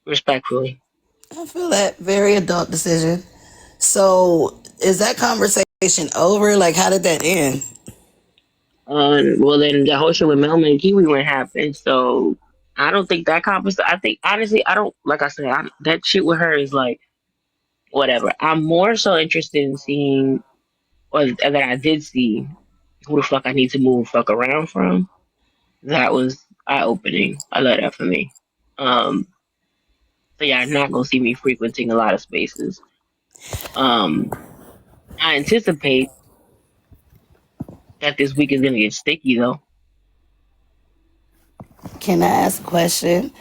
respectfully. I feel that very adult decision. So is that conversation over? Like, how did that end? Well, then the whole shit with Melman and Kiwi wouldn't happen. So I don't think that conversation. I think honestly, I don't like I said that shit with her is like whatever. I'm more so interested in seeing, or that I did see, who the fuck I need to move fuck around from. That was eye opening. I love that for me. Um, so yeah, not gonna see me frequenting a lot of spaces. Um, I anticipate that this week is gonna get sticky though. Can I ask a question?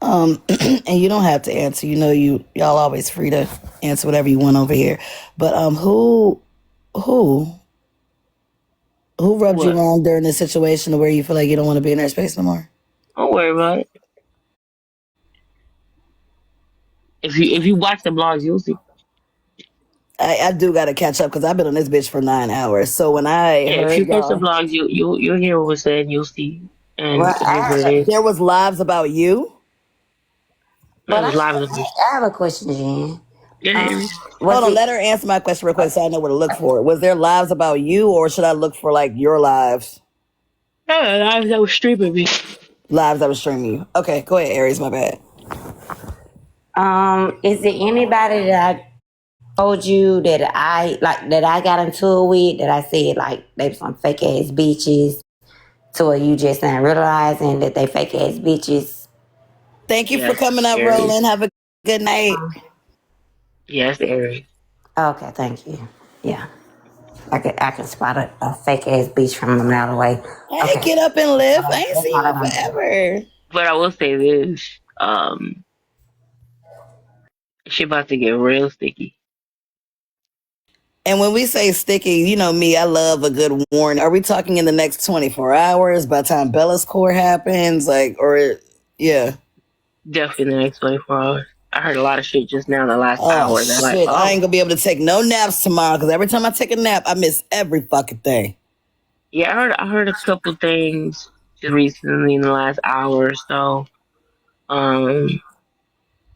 And you don't have to answer. You know, y'all always free to answer whatever you want over here. But who who rubbed you What? wrong during this situation where you feel like you don't want to be in their space no more? Don't worry about it. If you watch the blogs, you'll see. I do got to catch up because I've been on this bitch for 9 hours. So when I Yeah, if heard you catch the y'all, blogs, you'll hear what was said. You'll see, Well, and it is what it is. there was lives about you. It but was live as a I have a question, Jen. Get it, Um, Aries. Hold was on, it? let her answer my question real quick so I know where to look for it. Was there lives about you or should I look for like your lives? Yeah, that was streaming me. Lives that was streaming you. Okay, go ahead, Aries, my bad. Is there anybody that I told you that I like that I got into it with that I said like they were some fake ass bitches to where you just not realizing that they fake ass bitches? Thank you for Yes, coming up, Aries. Roland. Have a good night. Yes, Aries. Okay, thank you. Yeah, I can spot a fake ass bitch from a mile away. Hey, Okay, get up and lift. I ain't that's seen all I you want to do. forever. But I will say this. She about to get real sticky. And when we say sticky, you know me, I love a good warning. Are we talking in the next 24 hours by the time Bella's court happens? Like, or, yeah. Definitely in the next 24 hours. I heard a lot of shit just now in the last Oh, hour that like, shit. I ain't oh. gonna be able to take no naps tomorrow because every time I take a nap, I miss every fucking thing. Yeah, I heard a couple things just recently in the last hour or so. Um,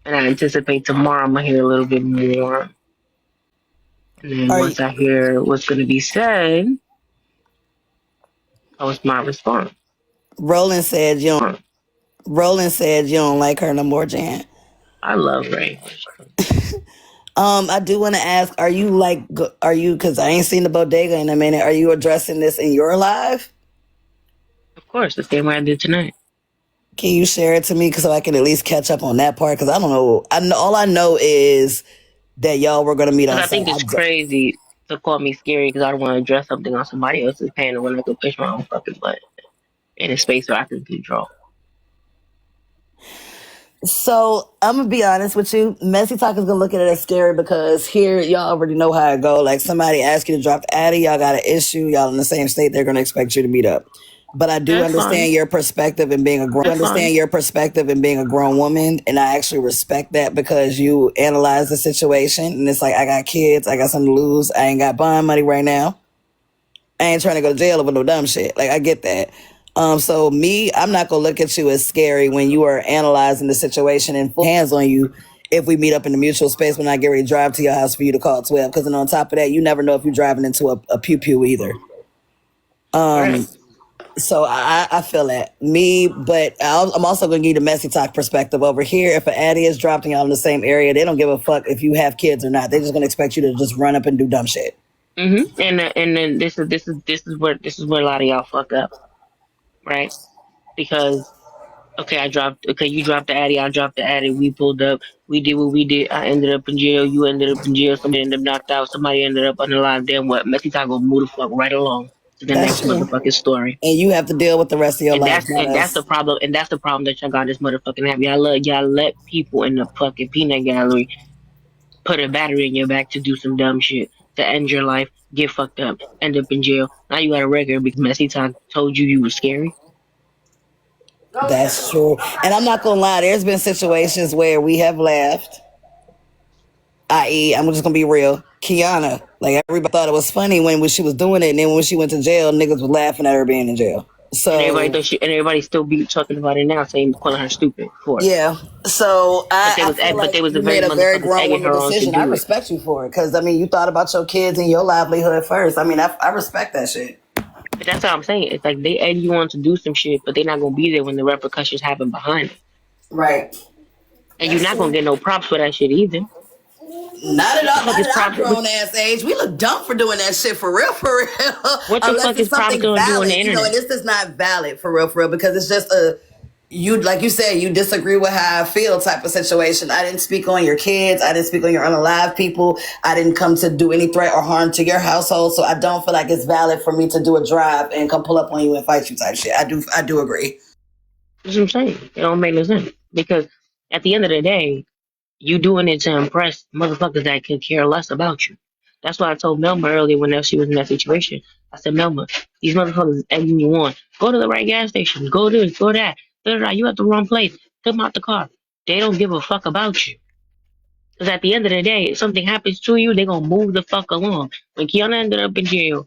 and I anticipate tomorrow I'm gonna hear a little bit more. And then Are you, once I hear what's gonna be said, that was my response. Roland said you don't, Roland said you don't like her no more, Jan. I love Ray. I do want to ask, are you like, are you, because I ain't seen the bodega in a minute, are you addressing this in your live? Of course, the same way I did tonight. Can you share it to me so I can at least catch up on that part? Because I don't know. All I know is that y'all were going to meet Because on I site. think it's crazy to call me scary because I don't want to address something on somebody else's panel when I can push my own fucking butt in a space where I can control. So I'm gonna be honest with you. Messy Talk is gonna look at it as scary because here y'all already know how it go. Like somebody asks you to drop the Addy, y'all got an issue, y'all in the same state, they're gonna expect you to meet up. But I do That's fine. understand your perspective in being a grown woman, and I actually respect that because you analyze the situation and it's like I got kids, I got something to lose, I ain't got bond money right now. I ain't trying to go to jail over no dumb shit. Like I get that. So me, I'm not gonna look at you as scary when you are analyzing the situation and full hands on you. If we meet up in the mutual space when I get ready to drive to your house for you to call 12, because then on top of that, you never know if you're driving into a pew pew either. Right. So I feel that me, but I'm also gonna give you the Messy Talk perspective over here. If an Addy is dropping y'all in the same area, they don't give a fuck if you have kids or not. They're just gonna expect you to just run up and do dumb shit. And then this is where a lot of y'all fuck up, right? Because okay, you dropped the Addy, I dropped the Addy, we pulled up, we did what we did, I ended up in jail, you ended up in jail, somebody ended up knocked out, somebody ended up unalive, then what? Messy Time gonna move the fuck right along to the That's next true. motherfucking story. And you have to deal with the rest of your And life, that's not and that's the us. problem, and that's the problem that y'all got this motherfucking happy. Y'all let people in the fucking peanut gallery put a battery in your back to do some dumb shit, to end your life, get fucked up, end up in jail. Now you got a record because Messy Time told you were scary. That's true. And I'm not gonna lie, there's been situations where we have laughed, i.e., I'm just gonna be real. Kiana, like everybody thought it was funny when she was doing it, and then when she went to jail, niggas was laughing at her being in jail. And everybody So and everybody still be talking about it now, saying calling her stupid for it. yeah. So I feel But like they was you a very made a very motherfuckers grown egging woman her on to decision. I do it. respect you for it because I mean you thought about your kids and your livelihood first. I mean I respect that shit. But that's what I'm saying. It's like they egg you on to do some shit, but they're not gonna be there when the repercussions happen behind it. Right. And you're That's not gonna true. get no props for that shit either. Not at What the all. fuck Not is at our props? grown ass age. We look dumb for doing that shit for real, for real. What the Unless fuck it's is props something gonna do on the valid, you know. And internet? this is not valid for real, because it's just a you like you said you disagree with how I feel type of situation. I didn't speak on your kids. I didn't speak on your unalive people. I didn't come to do any threat or harm to your household. So I don't feel like it's valid for me to do a drive and come pull up on you and fight you type shit. I do agree. That's what I'm saying. It don't make no sense because at the end of the day, you doing it to impress motherfuckers that could care less about you. That's why I told Melma earlier when she was in that situation. I said, Melma, these motherfuckers is egging you on. Go to the right gas station. Go this, go that. Da-da-da. You at the wrong place. Come out the car. They don't give a fuck about you. Because at the end of the day, if something happens to you, they're going to move the fuck along. When Kiana ended up in jail,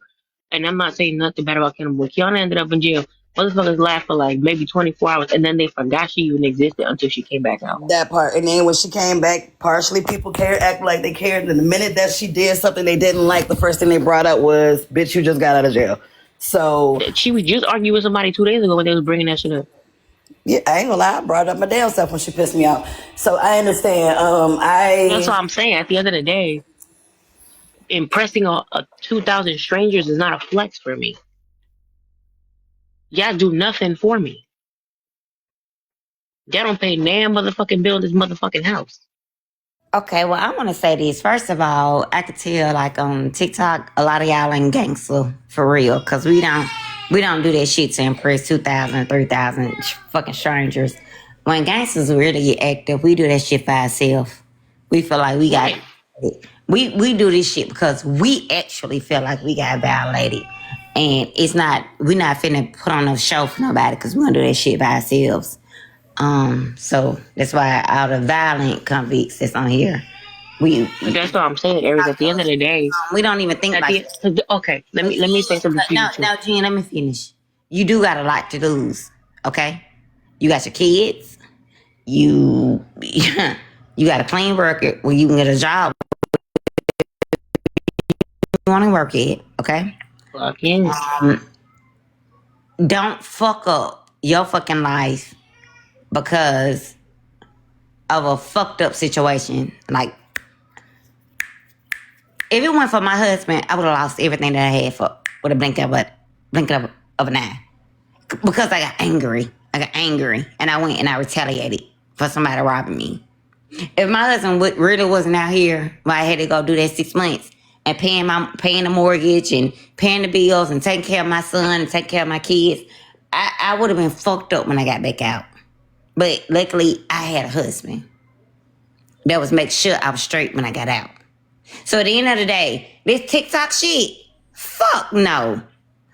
and I'm not saying nothing bad about Kiana, when Kiana ended up in jail, motherfuckers laughed for like maybe 24 hours, and then they forgot she even existed until she came back out. That part. And then when she came back, partially people cared, act like they cared. And the minute that she did something they didn't like, the first thing they brought up was, bitch, you just got out of jail. So, She was just arguing with somebody 2 days ago when they was bringing that shit up. yeah, I ain't gonna lie. I brought up my damn self when she pissed me off. So I understand. That's what I'm saying. At the end of the day, impressing a 2,000 strangers is not a flex for me. Y'all do nothing for me. Y'all don't pay damn motherfucking bill in this motherfucking house. Okay, well, I want to say this. First of all, I could tell, like, on TikTok, a lot of y'all ain't gangster for real, because we don't do that shit to impress 2,000, 3,000 fucking strangers. When gangsters really get active, we do that shit for ourselves. We feel like we got Right. we do this shit because we actually feel like we got violated. And we're not finna put on a show for nobody because we gonna do that shit by ourselves. So that's why all the violent convicts that's on here, we But that's what I'm saying, Aries. At the end of the day, we don't even think like. okay, let me say something to you too. Now, Jen, let me finish. You do got a lot to lose, okay? You got your kids. You you got a clean record where you can get a job you want to work at, okay? Fucking Don't fuck up your fucking life because of a fucked up situation. Like, if it weren't for my husband, I would have lost everything that I had for with a blink of an eye. Because I got angry. And I went and I retaliated for somebody robbing me. If my husband really wasn't out here, I had to go do that 6 months and paying the mortgage and paying the bills and taking care of my son and taking care of my kids, I would have been fucked up when I got back out. But luckily, I had a husband that was make sure I was straight when I got out. So at the end of the day, this TikTok shit, fuck no.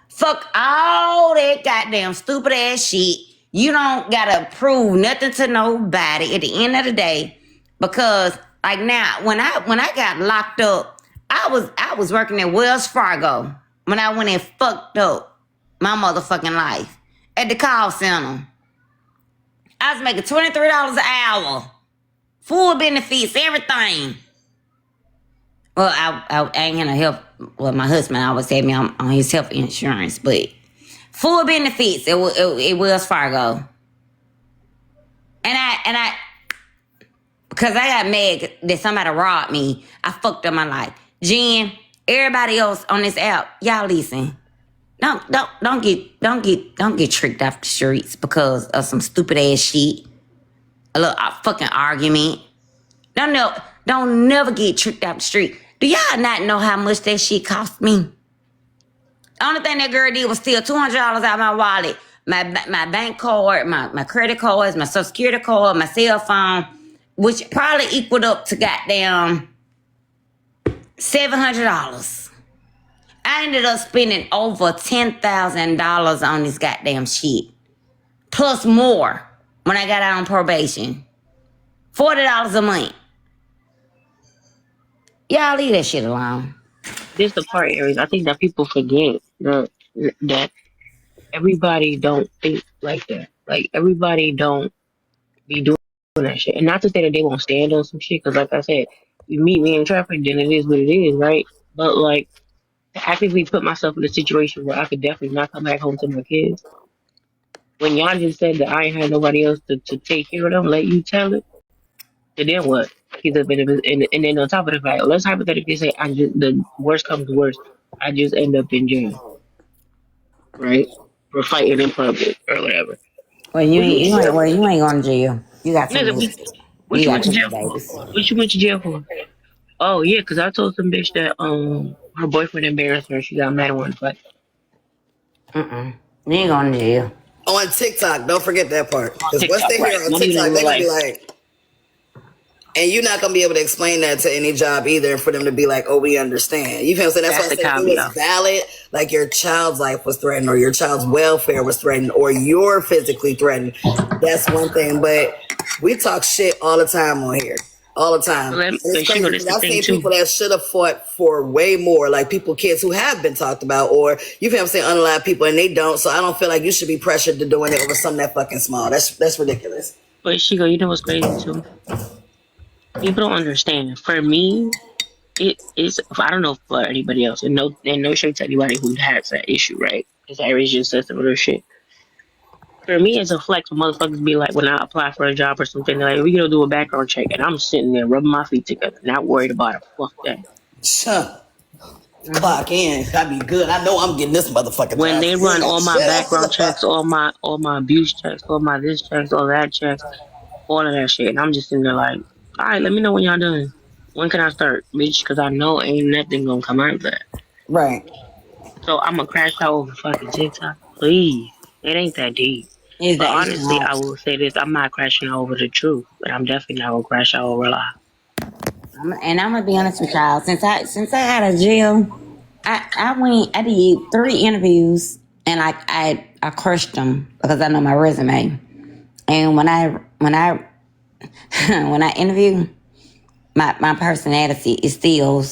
Fuck all that goddamn stupid ass shit. You don't gotta prove nothing to nobody at the end of the day. Because like now, when I got locked up, I was working at Wells Fargo when I went and fucked up my motherfucking life at the call center. I was making $23 an hour, full benefits, everything. Well, I ain't gonna help. Well, my husband always had me on his health insurance, but full benefits. It was Fargo, and I because I got mad that somebody robbed me. I fucked up my life. Jen, everybody else on this app, y'all listen. Don't get tricked off the streets because of some stupid ass shit. A little fucking argument. Don't never get tricked off the street. Do y'all not know how much that shit cost me? The only thing that girl did was steal $200 out of my wallet, my bank card, my credit cards, my social security card, my cell phone, which probably equaled up to goddamn $700. I ended up spending over $10,000 on this goddamn shit. Plus more when I got out on probation. $40 a month. Y'all leave that shit alone. this the part, Aries. I think that people forget that everybody don't think like that. Like everybody don't be doing that shit. And not to say that they won't stand on some shit, because like I said, you meet me in traffic, then it is what it is, right? But like to actively put myself in a situation where I could definitely not come back home to my kids. When y'all just said that I ain't had nobody else to take care of them, let you tell it. And then what? He's up in and then on top of the fact, let's hypothetically say I just the worst comes to worst, I just end up in jail, right? For fighting in public or whatever. Well, you What you ain't, went to you ain't, jail well, for? you ain't going to jail. You got too Nigga, many, what you you got went to too many jail for? babies. What you went to jail for? Oh yeah, because I told some bitch that her boyfriend embarrassed her. She got mad at one, but Mm-mm. You ain't going to jail. On TikTok, don't forget that part. on Because once TikTok, they hear right? it on Not even in TikTok, real they're gonna be life. like, and you're not gonna be able to explain that to any job either for them to be like, oh, we understand. You feel what I'm saying? That's why That's I the said if it was caveat. valid, like your child's life was threatened or your child's welfare was threatened or you're physically threatened, that's one thing. But we talk shit all the time on here. All the time. And it's But she crazy go. because That's the I've thing seen too. people that should have fought for way more, like kids who have been talked about, or you feel what I'm saying, unalive people and they don't. So I don't feel like you should be pressured to doing it over something that fucking small. That's ridiculous. But she go. You know what's crazy too? People don't understand. For me, it is. I don't know for anybody else, and no shade to anybody who has that issue, right? Because Aries just says some other shit. For me, it's a flex when motherfuckers be like, when I apply for a job or something, they're like, we gonna do a background check, and I'm sitting there rubbing my feet together, not worried about a fuck that. Huh. hmm Clock in. I be good. I know I'm getting this motherfucking When job. they You ain't run got all my shit else background to checks, all my abuse checks, all my this checks, all that checks, all of that shit, and I'm just sitting there like, all right, let me know when y'all done. When can I start, bitch? Because I know ain't nothing gonna come out of that. Right. So I'm gonna crash out over fucking TikTok, please. It ain't that deep. Is But that it's honestly, I not? will say this: I'm not crashing out over the truth, but I'm definitely not gonna crash out over a lie. And I'm gonna be honest with y'all. Since I out of jail, I did 3 interviews and I crushed them because I know my resume. And when I when I interview, my personality is still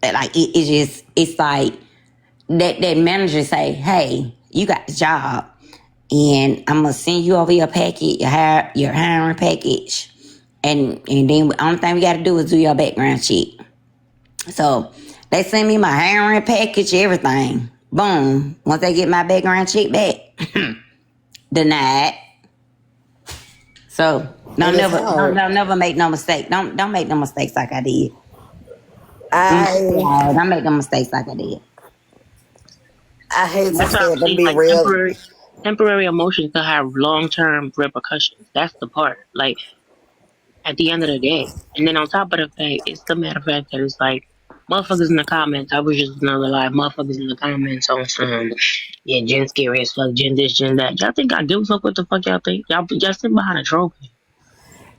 like it just it's like that manager say, hey, you got the job and I'm gonna send you over your packet, your hiring package, and then the only thing we got to do is do your background check. So they send me my hiring package, everything. Boom. Once they get my background check back, denied. So And it's hard. don't never make no mistake. Don't make no mistakes like I did. I Don't make no mistakes like I did. I hate to That's what say I'm it, but to saying. be Like real, temporary emotions can have long term repercussions. That's the part. Like at the end of the day, and then on top of the fact, it's the matter of fact that it's like motherfuckers in the comments. I was just another lie. Motherfuckers in the comments on some, yeah, Jen scary as fuck. Jen this, Jen that. Y'all think I give a fuck what the fuck y'all think? Y'all sit behind a trophy.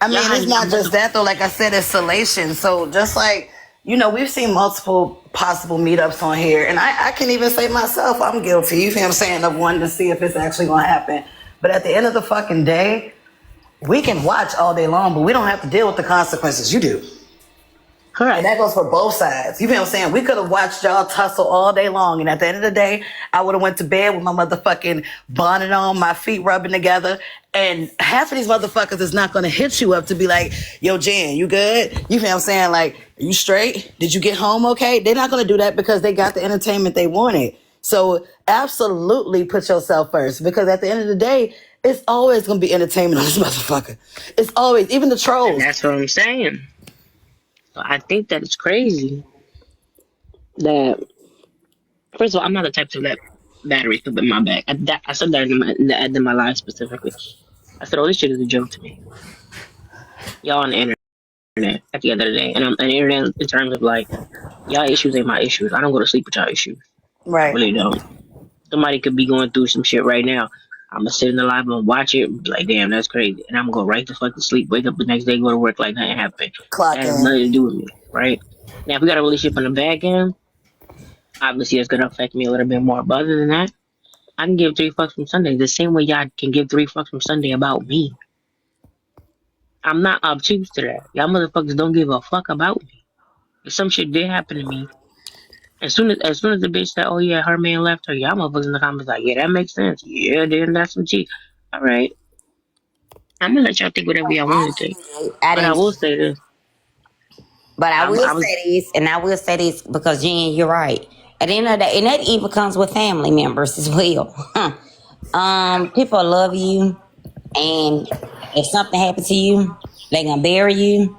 I Y'all mean, it's hiding y'all not just mother. that though. Like I said, it's salation. So just like, we've seen multiple possible meetups on here, and I can even say myself, I'm guilty. You feel what I'm saying, of wanting to see if it's actually gonna happen. But at the end of the fucking day, we can watch all day long, but we don't have to deal with the consequences. You do. And Correct. that goes for both sides. You feel what I'm saying? We could have watched y'all tussle all day long, and at the end of the day, I would have went to bed with my motherfucking bonnet on, my feet rubbing together, and half of these motherfuckers is not gonna hit you up to be like, yo, Jen, you good? You feel what I'm saying? Like, are you straight? Did you get home okay? They're not gonna do that because they got the entertainment they wanted. So absolutely put yourself first, because at the end of the day, it's always gonna be entertainment on this motherfucker. It's always, even the And trolls. that's what I'm saying. So I think that it's crazy that first of all, I'm not the type to let batteries flip in my back. I said that in my life specifically. I said, "Oh, this shit is a joke to me." Y'all on the internet at the end of the day, and I'm on the internet in terms of like y'all issues ain't my issues. I don't go to sleep with y'all issues. I Right. really don't. Somebody could be going through some shit right now. I'm gonna sit in the live, I'm gonna watch it, and be like, damn, that's crazy, and I'm gonna go right the fuck to sleep. Wake up the next day, go to work like nothing happened. That Clock has in. nothing to do with me, right? Now, if we got a relationship on the back end, obviously it's gonna affect me a little bit more. But other than that, I can give 3 fucks from Sunday the same way y'all can give 3 fucks from Sunday about me. I'm not obtuse to that. Y'all motherfuckers don't give a fuck about me. If some shit did happen to me, As soon as the bitch said, "Oh yeah, her man left her," y'all motherfuckers in the comments like, "Yeah, that makes sense." Yeah, then that's some G. All right, I'm gonna let y'all think whatever y'all want to think. I But I didn't. will say this: But I will I was say this, and I will say this because Jen, you're right. At the end of the day, and that even comes with family members as well. People love you, and if something happened to you, they gonna bury you.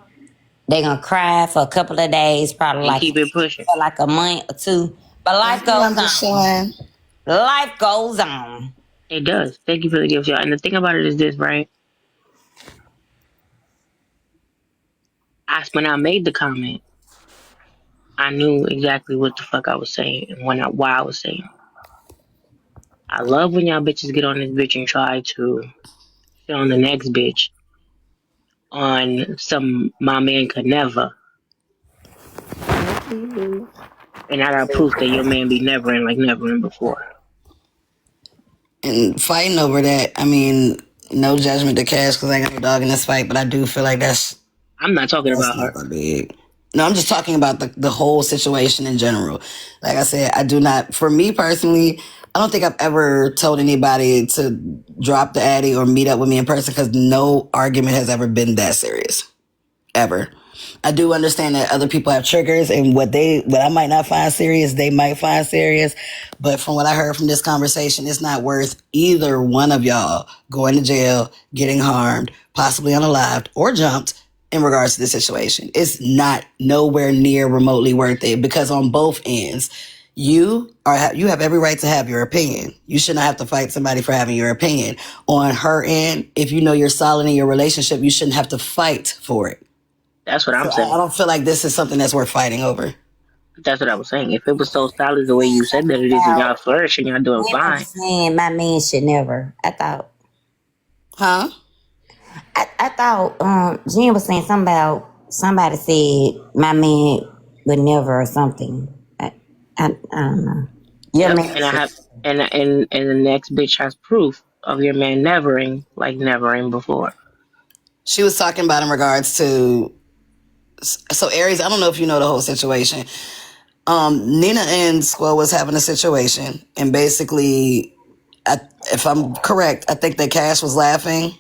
They gonna cry for a couple of days, probably and like keep it pushing. for like a month or two. But life goes I'm just on. saying. Life goes on. It does. Thank you for the gift, y'all. And the thing about it is this, right? When I made the comment, I knew exactly what the fuck I was saying and why I was saying. I love when y'all bitches get on this bitch and try to shit on the next bitch on some my man could never, and I got proof that your man be never in like never in before. And fighting over that, I mean, no judgment to Cash because I ain't got no dog in this fight, but I do feel like that's I'm not talking about not her. that big. No, I'm just talking about the whole situation in general. Like I said, I do not, for me personally, I don't think I've ever told anybody to drop the Addy or meet up with me in person because no argument has ever been that serious. Ever. I do understand that other people have triggers and what I might not find serious, they might find serious. But from what I heard from this conversation, it's not worth either one of y'all going to jail, getting harmed, possibly unalived or jumped in regards to this situation. It's not nowhere near remotely worth it because on both ends, you have every right to have your opinion. You should not have to fight somebody for having your opinion. On her end, if you know you're solid in your relationship, you shouldn't have to fight for it. That's what I'm I saying. don't feel like this is something that's worth fighting over. That's what I was saying. If it was so solid the way you said that it is, and y'all flourishing, y'all doing fine. Saying my man should never. Huh? I thought Jen was saying something about somebody said my man would never or something. I don't know. Your Yep. man And I should. have and the next bitch has proof of your man nevering like nevering before. She was talking about in regards to, so Aries, I don't know if you know the whole situation. Nina and Squirrel was having a situation, and basically, if I'm correct, I think that Cash was laughing.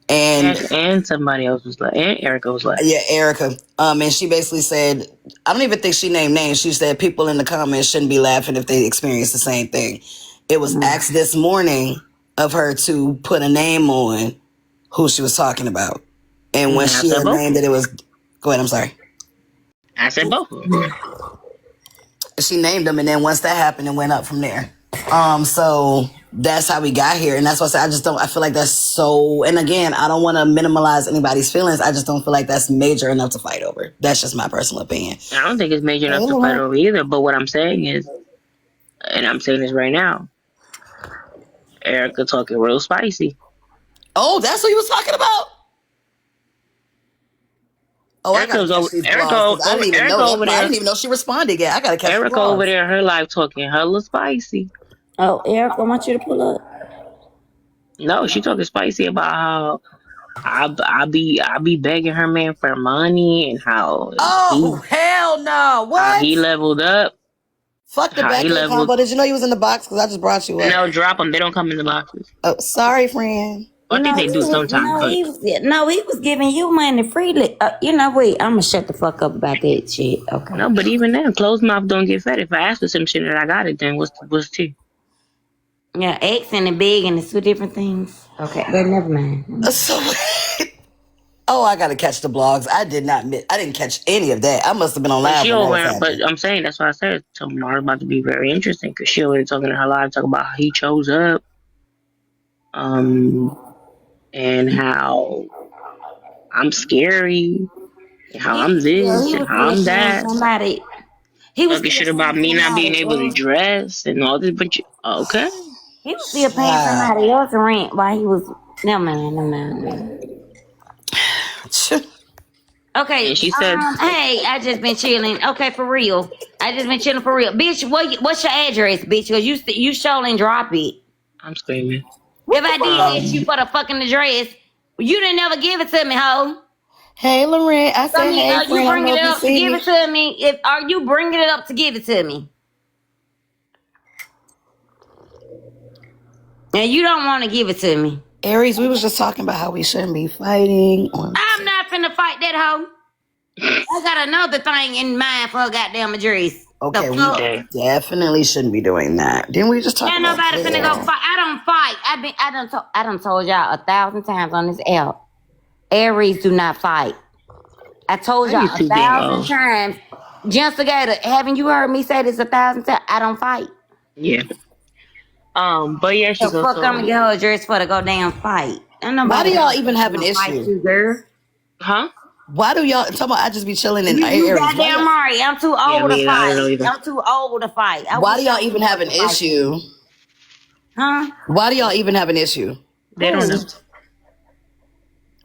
And somebody else was like, and Erica was like, yeah, Erica. And she basically said, I don't even think she named names. She said people in the comments shouldn't be laughing if they experience the same thing. It was asked this morning of her to put a name on who she was talking about. And when I she said had both. named it, it was, go ahead, I'm sorry. I said both of them. She named them, and then once that happened, it went up from there. So that's how we got here, and that's why I just don't. I feel like that's so. And again, I don't want to minimize anybody's feelings. I just don't feel like that's major enough to fight over. That's just my personal opinion. I don't think it's major enough to fight over either. But what I'm saying is, and I'm saying this right now, Erica talking real spicy. Oh, that's what he was talking about. Oh, I gotta catch these blogs. I didn't even know. I didn't even know she responded yet. I gotta catch Erica over there in her life talking hella spicy. Oh, Eric, I want you to pull up. No, she talking spicy about how I be begging her man for money and how hell no! What? How he leveled up. Fuck the back end combo. Did you know you was in the box? Because I just brought you up. No, drop them. They don't come in the boxes. Oh, sorry, friend. Well, I think they do sometimes. He was giving you money freely. Wait, I'm gonna shut the fuck up about that shit. Okay. No, but even then, closed mouth don't get fed. If I ask for some shit and I got it, then what's tea? Yeah, X and the big and the two different things. Okay, but never mind. So, I gotta catch the blogs. I didn't catch any of that. I must have been on live. But I'm saying that's why I said tomorrow's about to be very interesting because she already talking in her live, talking about how he chose up, and how I'm scary, and how I'm this, and how I'm that. He was talking shit about me not being able to dress and all this, but okay. He was still paying somebody else rent while he was. No man. Okay, and she said, "Hey, I just been chilling. Okay, for real. I just been chilling for real, bitch. What's your address, bitch? Because you surely drop it. I'm screaming. If I did ask you for the fucking address, you didn't never give it to me, ho. Hey, Lorraine. I So, I said, mean, hey, are you friend. I don't know bringing it if you up to see give me. it to me? Are you bringing it up to give it to me? And you don't want to give it to me. Aries, we was just talking about how we shouldn't be fighting. I'm not finna fight that hoe. I got another thing in mind for a goddamn address. Okay, The we fuck? Okay. definitely shouldn't be doing that. Didn't we just talk Ain't about nobody finna go that? fight. I don't fight. I done told y'all 1,000 times on this app. Aries do not fight. I told I y'all used to being 1,000 times. Justigator, haven't you heard me say this 1,000 times? I don't fight. Yeah. But yeah, The she goes fuck I'm gonna so. get her address for to go damn fight. Ain't Why do nobody y'all even have an gonna fight issue? you, girl. Huh? Why do y'all talking about I just be chilling in You Aries? goddamn right. I'm too Yeah, old to me, I don't know fight. either. I'm too old to fight. I Why do wish I y'all was even old have an to fight issue? you. Huh? Why do y'all even have an issue? They don't know.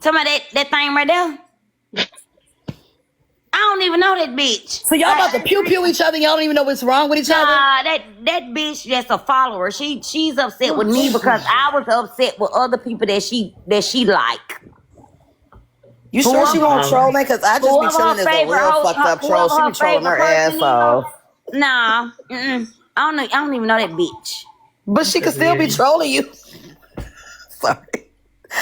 Somebody that thing right there? I don't even know that bitch. So y'all about to pew pew each other. Y'all don't even know what's wrong with each other. Nah, that bitch just a follower. She's upset with me because I was upset with other people that she like. You sure she won't Um, troll me? Because I just be Whoever chilling her as a favorite real host, fucked up troll. She whoever be her trolling favorite her person ass is. off. Nah, I don't even know that bitch. But she could That's still be weird. trolling you. Sorry.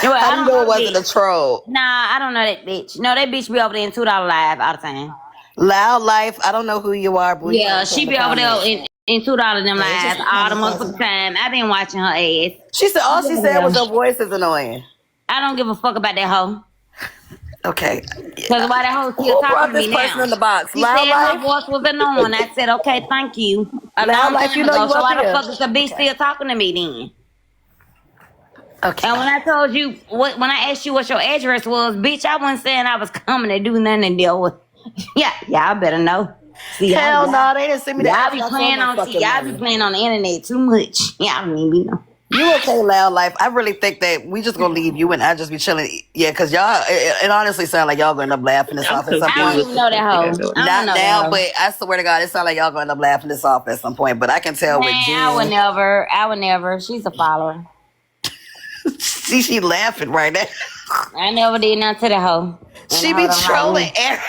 Well, How I do you don't know it know that wasn't a bitch. troll? Nah, I don't know that bitch. No, that bitch be over there in $2 live all the time. Loud Life. I don't know who you are, but we Yeah, probably put she in the be over there comments. in $2 them Hey, lives just all the comment something. motherfucking time. I been watching her ass. She said all She she over said there. was your voice is annoying. I don't give a fuck about that hoe. Okay. Cause why that hoe still Who talking brought to this me person now? in the box? She Loud said my Life? voice was annoying. I said, okay, thank you. A Loud long Life, time you know ago. you So up why the here. fuck is the bitch Okay. still talking to me then? Okay. And when I told you when I asked you what your address was, bitch, I wasn't saying I was coming to do nothing to deal with. Yeah, y'all better know. See, Hell no, they didn't send me the y'all be address or playing no on fucking y'all be money. playing on the internet too much. Y'all don't even know. You okay, Loud Life? I really think that we just gonna leave you and I just be chilling. Yeah, because y'all, it honestly sounds like y'all gonna end up laughing this I'm off at some I don't confused point. what even the know fuck that they hoe. got going. I don't Not know that now, hoe. but I swear to God, it sounds like y'all gonna end up laughing this off at some point. But I can tell with Man, I would Jen, never. I would never. She's a follower. see, she laughing right now. I never did nothing to the hoe. And She the hoe be don't like trolling me. every.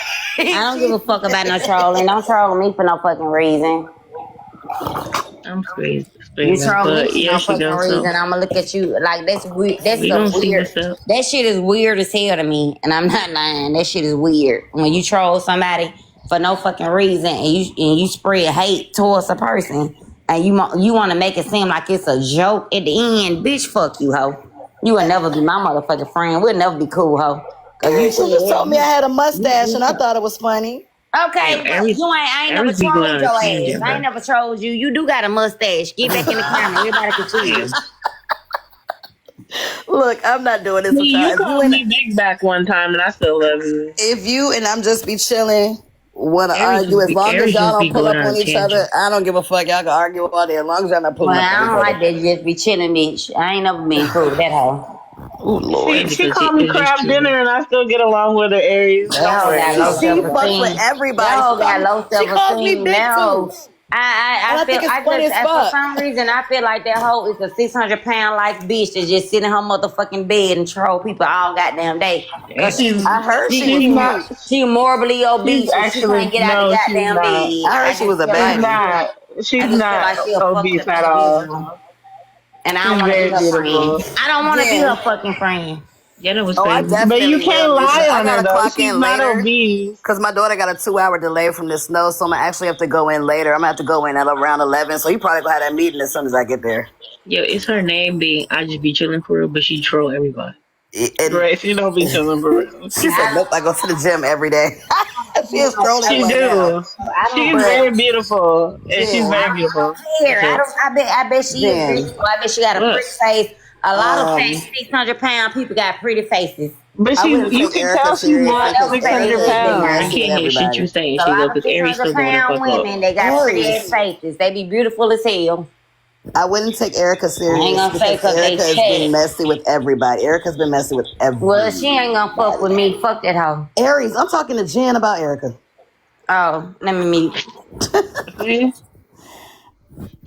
I don't give a fuck about no trolling. Don't troll me for no fucking reason. I'm You screaming. troll me But for yeah, no she fucking goes reason. so. I'ma look at you like that's weird. That's We some gonna see weird. what's up. That shit is weird as hell to me, and I'm not lying. That shit is weird. When you troll somebody for no fucking reason and you spread hate towards a person, and you want to make it seem like it's a joke at the end, bitch. Fuck you, hoe. You will never be my motherfucking friend. We'll never be cool, hoe. Cause you Aries, you just told me I said had a mustache and I thought it was funny. Damn, okay, but I ain't never Aries be going trolled on a your ass. tangent, I bro. ain't never trolled you. You do got a mustache. Get back in the camera. Everybody can see you. Damn. Look, I'm not doing this with See, y'all. you called me big back one time, and I still love you. If you and I'm just be chilling, want to argue, as long as Aries y'all just don't be pull going up on on a each other, tangent. I don't give a fuck. Y'all can argue all day as long as y'all not Well, pulling up I on each don't like other. that just be chilling, bitch. I ain't never been cool with that hoe. Oh Lord. Because She called me it's just crab true. dinner and I still get along with her, Aries. That Don't hoe got low worry. She fucks with self-esteem. That everybody. hoe got low She calls me self-esteem. Big That hoe. Tooth, and I I feel, think it's funny as for fuck. some reason, I feel like that hoe is a 600-pound like bitch that just sit in her motherfucking bed and troll people all goddamn day. Cause Damn. She's I heard she was she's not. cute. she morbidly She's obese and she actually can't get out the no. She's goddamn not. bed. I heard she was a She's baddie. not. I She's just feel not like she a fucked obese up at all. individual. And I don't She's want to be very her friend. beautiful. I don't want to be her Jen. fucking friend. Yeah, that was Oh, I crazy. But you definitely will. can't Nisha. lie I on her gotta though. clock She's in not later obese. because my daughter got a 2-hour delay from the snow, so I'm gonna actually have to go in later. I'm gonna have to go in at around 11, so you probably gonna have that meeting as soon as I get there. Yo, it's her name being I just be chilling for real, but she troll everybody. And Right? She don't be chilling for real. she said, "Nope, I go to the gym every day." She is trolling She right now. do. I don't She's But very beautiful, and she's Jen, very beautiful. care. What's up? I bet she is Jen, beautiful. I bet she got a What? pretty face. A lot of fat um, 600-pound people got pretty faces. But I wouldn't you take can Erica tell she's seriously not Whatever because 600 Erica faces has they been got. I pounds. messy with can't hear shit you everybody. saying. A She go lot of because Aries still going the 600-pound fuck up. women, they got pretty ass Aries, faces. They be beautiful as hell. I wouldn't take Erica I ain't serious gonna say because because they Erica has been chat. messy with everybody. Erica's been messy with Well, she ain't gonna fuck with everybody. me. Fuck that hoe. Aries, I'm talking to Jen about Erica. Oh, let me mute. Okay?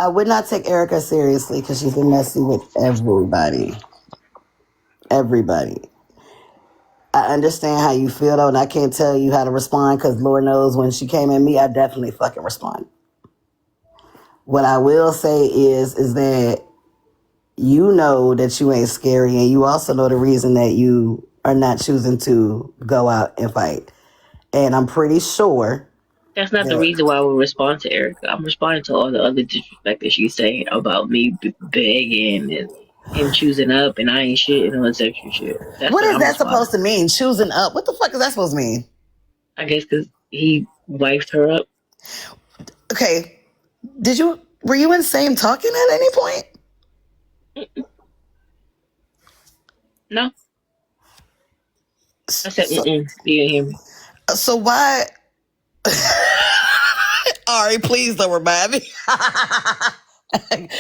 I would not take Erica seriously because she's been messy with everybody. Everybody. I understand how you feel though, and I can't tell you how to respond because Lord knows when she came at me, I definitely fucking respond. What I will say is that you know that you ain't scary, and you also know the reason that you are not choosing to go out and fight. And I'm pretty sure That's not the that reason why I would respond to Erica. I'm responding to all the other disrespect that she's saying about me begging and him choosing up and I ain't shit and all that extra shit. That's what what is I'm that responding. supposed to mean? Choosing up? What the fuck is that supposed to mean? I guess because he wifed her up. Okay, were you insane talking at any point? No, I said, So, you didn't hear me. so why? Ari, please don't remind me.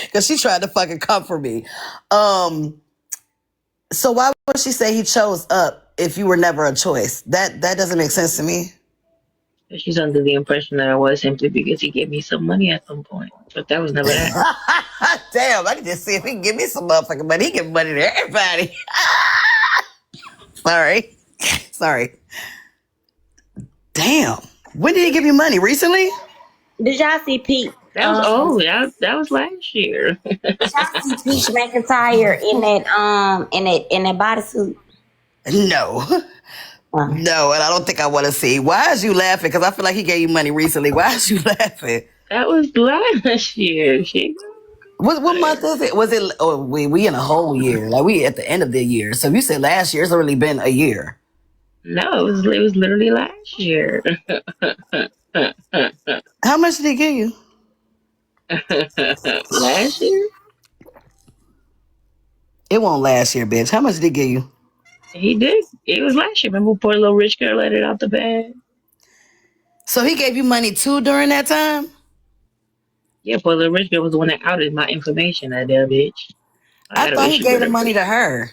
Because she tried to fucking comfort me. So why would she say he chose up if you were never a choice? That doesn't make sense to me. She's under the impression that I was simply because he gave me some money at some point. But that was never that. Damn, I can just see if he can give me some motherfucking money. He give money to everybody. Sorry. Sorry. Damn. When did he give you money? Recently? Did y'all see Pete? That was that was last year. Did y'all see Peach McIntyre in that bodysuit? No. No, and I don't think I want to see. Why is you laughing? Because I feel like he gave you money recently. Why is you laughing? That was last year. What month is it? Was it? Oh, we in a whole year. Like we at the end of the year. So if you said last year, it's already been a year. No, it was literally last year. How much did he give you? Last year? It won't last year, bitch. How much did he give you? He did. It was last year. Remember, poor little rich girl let it out the bag? So he gave you money too during that time? Yeah, poor little rich girl was the one that outed my information, that damn bitch. I I had an thought he issue gave with the her. money to her.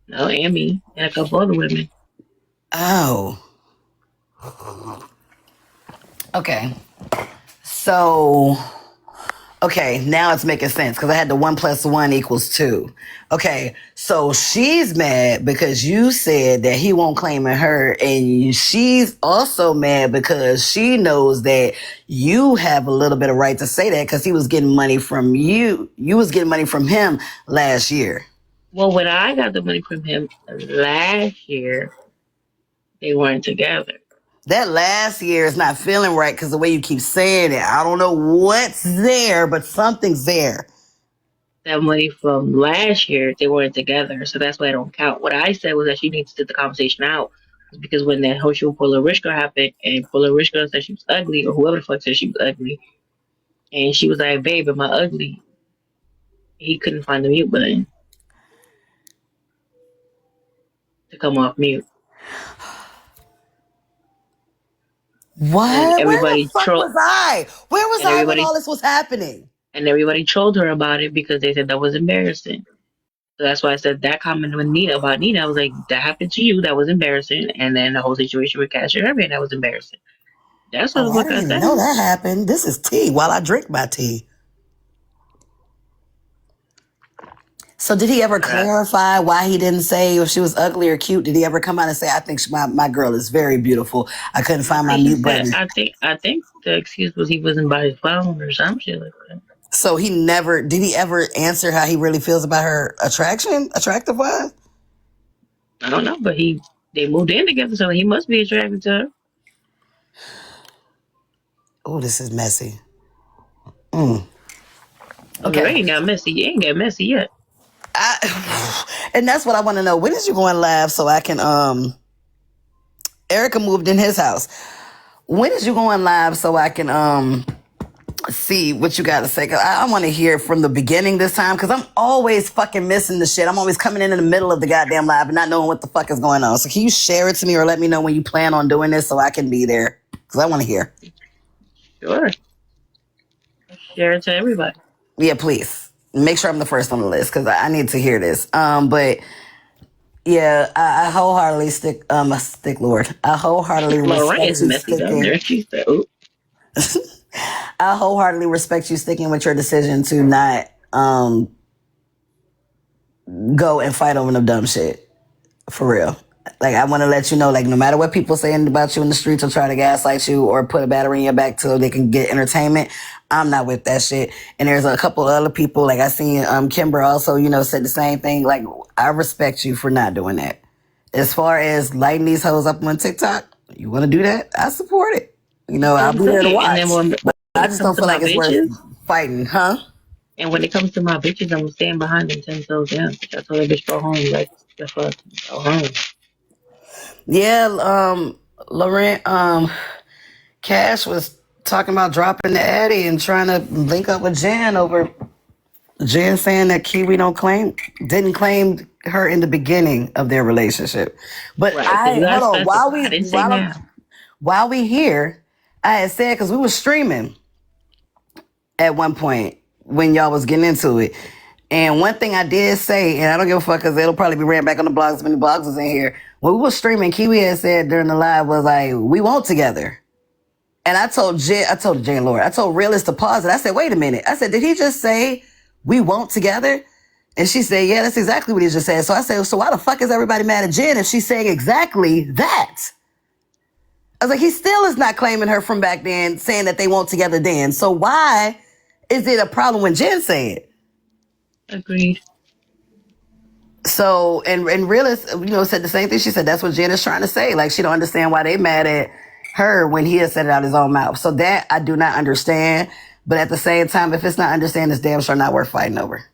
No, and me. And a couple other women. Oh. Okay. So, okay, now it's making sense because I had the 1 + 1 = 2. Okay, so she's mad because you said that he won't claim her, and she's also mad because she knows that you have a little bit of right to say that because he was getting money from you. You was getting money from him last year. Well, when I got the money from him last year, they weren't together. That last year is not feeling right because the way you keep saying it. I don't know what's there, but something's there. That money from last year, they weren't together. So that's why I don't count. What I said was that she needs to sit the conversation out. Because when that whole show Polar Rich Girl happened, and Polar Rich Girl said she was ugly, or whoever the fuck said she was ugly, and she was like, babe, am I ugly? He couldn't find the mute button to come off mute. And What? Where the fuck was I? Where was I when all this was happening? And everybody trolled her about it because they said that was embarrassing. So that's why I said that comment with Nina about Nina. I was like, that happened to you. That was embarrassing. And then the whole situation with Cash and Herbie, that was embarrassing. That's what the I fuck I didn't even said. know that happened. This is tea while I drink my tea. So did he ever clarify why he didn't say if she was ugly or cute? Did he ever come out and say, I think my girl is very beautiful. I couldn't find my mute button. I think the excuse was he wasn't by his phone or some shit like that. So did he ever answer how he really feels about her attractive wise? I don't know, but they moved in together, so he must be attracted to her. Oh, this is messy. Okay. You ain't got messy. You ain't got messy yet. And that's what I want to know. When is you going live so I can Erica moved in his house. When is you going live so I can see what you got to say? Cause I want to hear from the beginning this time because I'm always fucking missing the shit. I'm always coming in the middle of the goddamn live and not knowing what the fuck is going on. So can you share it to me or let me know when you plan on doing this so I can be there? Because I want to hear. Sure. Share it to everybody. Yeah, please. Make sure I'm the first on the list because I need to hear this. But yeah, I wholeheartedly Lord. I wholeheartedly respect you sticking. I wholeheartedly respect you sticking with your decision to not go and fight over no dumb shit. For real. Like, I want to let you know, like, no matter what people saying about you in the streets or try to gaslight you or put a battery in your back so they can get entertainment, I'm not with that shit. And there's a couple other people, like I seen Kimber also, said the same thing. Like, I respect you for not doing that. As far as lighting these hoes up on TikTok, you want to do that? I support it. I'll be there to watch. And then when I it just comes don't to feel my like it's bitches, worth fighting, huh? and when it comes to my bitches, I'm gonna stand behind them 10 toes down. I told that bitch go home, like the fuck, go home. Yeah, Laurent, Cash was talking about dropping the Addy and trying to link up with Jen over Jen saying that Kiwi didn't claim her in the beginning of their relationship. But Right, so you gotta hold on, specify. I didn't say now. while we here, I had said, because we were streaming at one point when y'all was getting into it. And one thing I did say, and I don't give a fuck because it'll probably be ran back on the blogs if any blogs was in here. When we were streaming, Kiwi had said during the live was like, we won't together. And I told Jen Lord, I told Realist to pause it. I said, wait a minute. I said, did he just say we won't together? And she said, yeah, that's exactly what he just said. So I said, so why the fuck is everybody mad at Jen if she's saying exactly that? I was like, he still is not claiming her from back then, saying that they won't together then. So why is it a problem when Jen said it? Agreed. So, and Realist, said the same thing. She said, that's what Jen is trying to say. Like, she don't understand why they mad at her when he has said it out his own mouth. So that I do not understand. But at the same time, if it's not understand, it's damn sure not worth fighting over.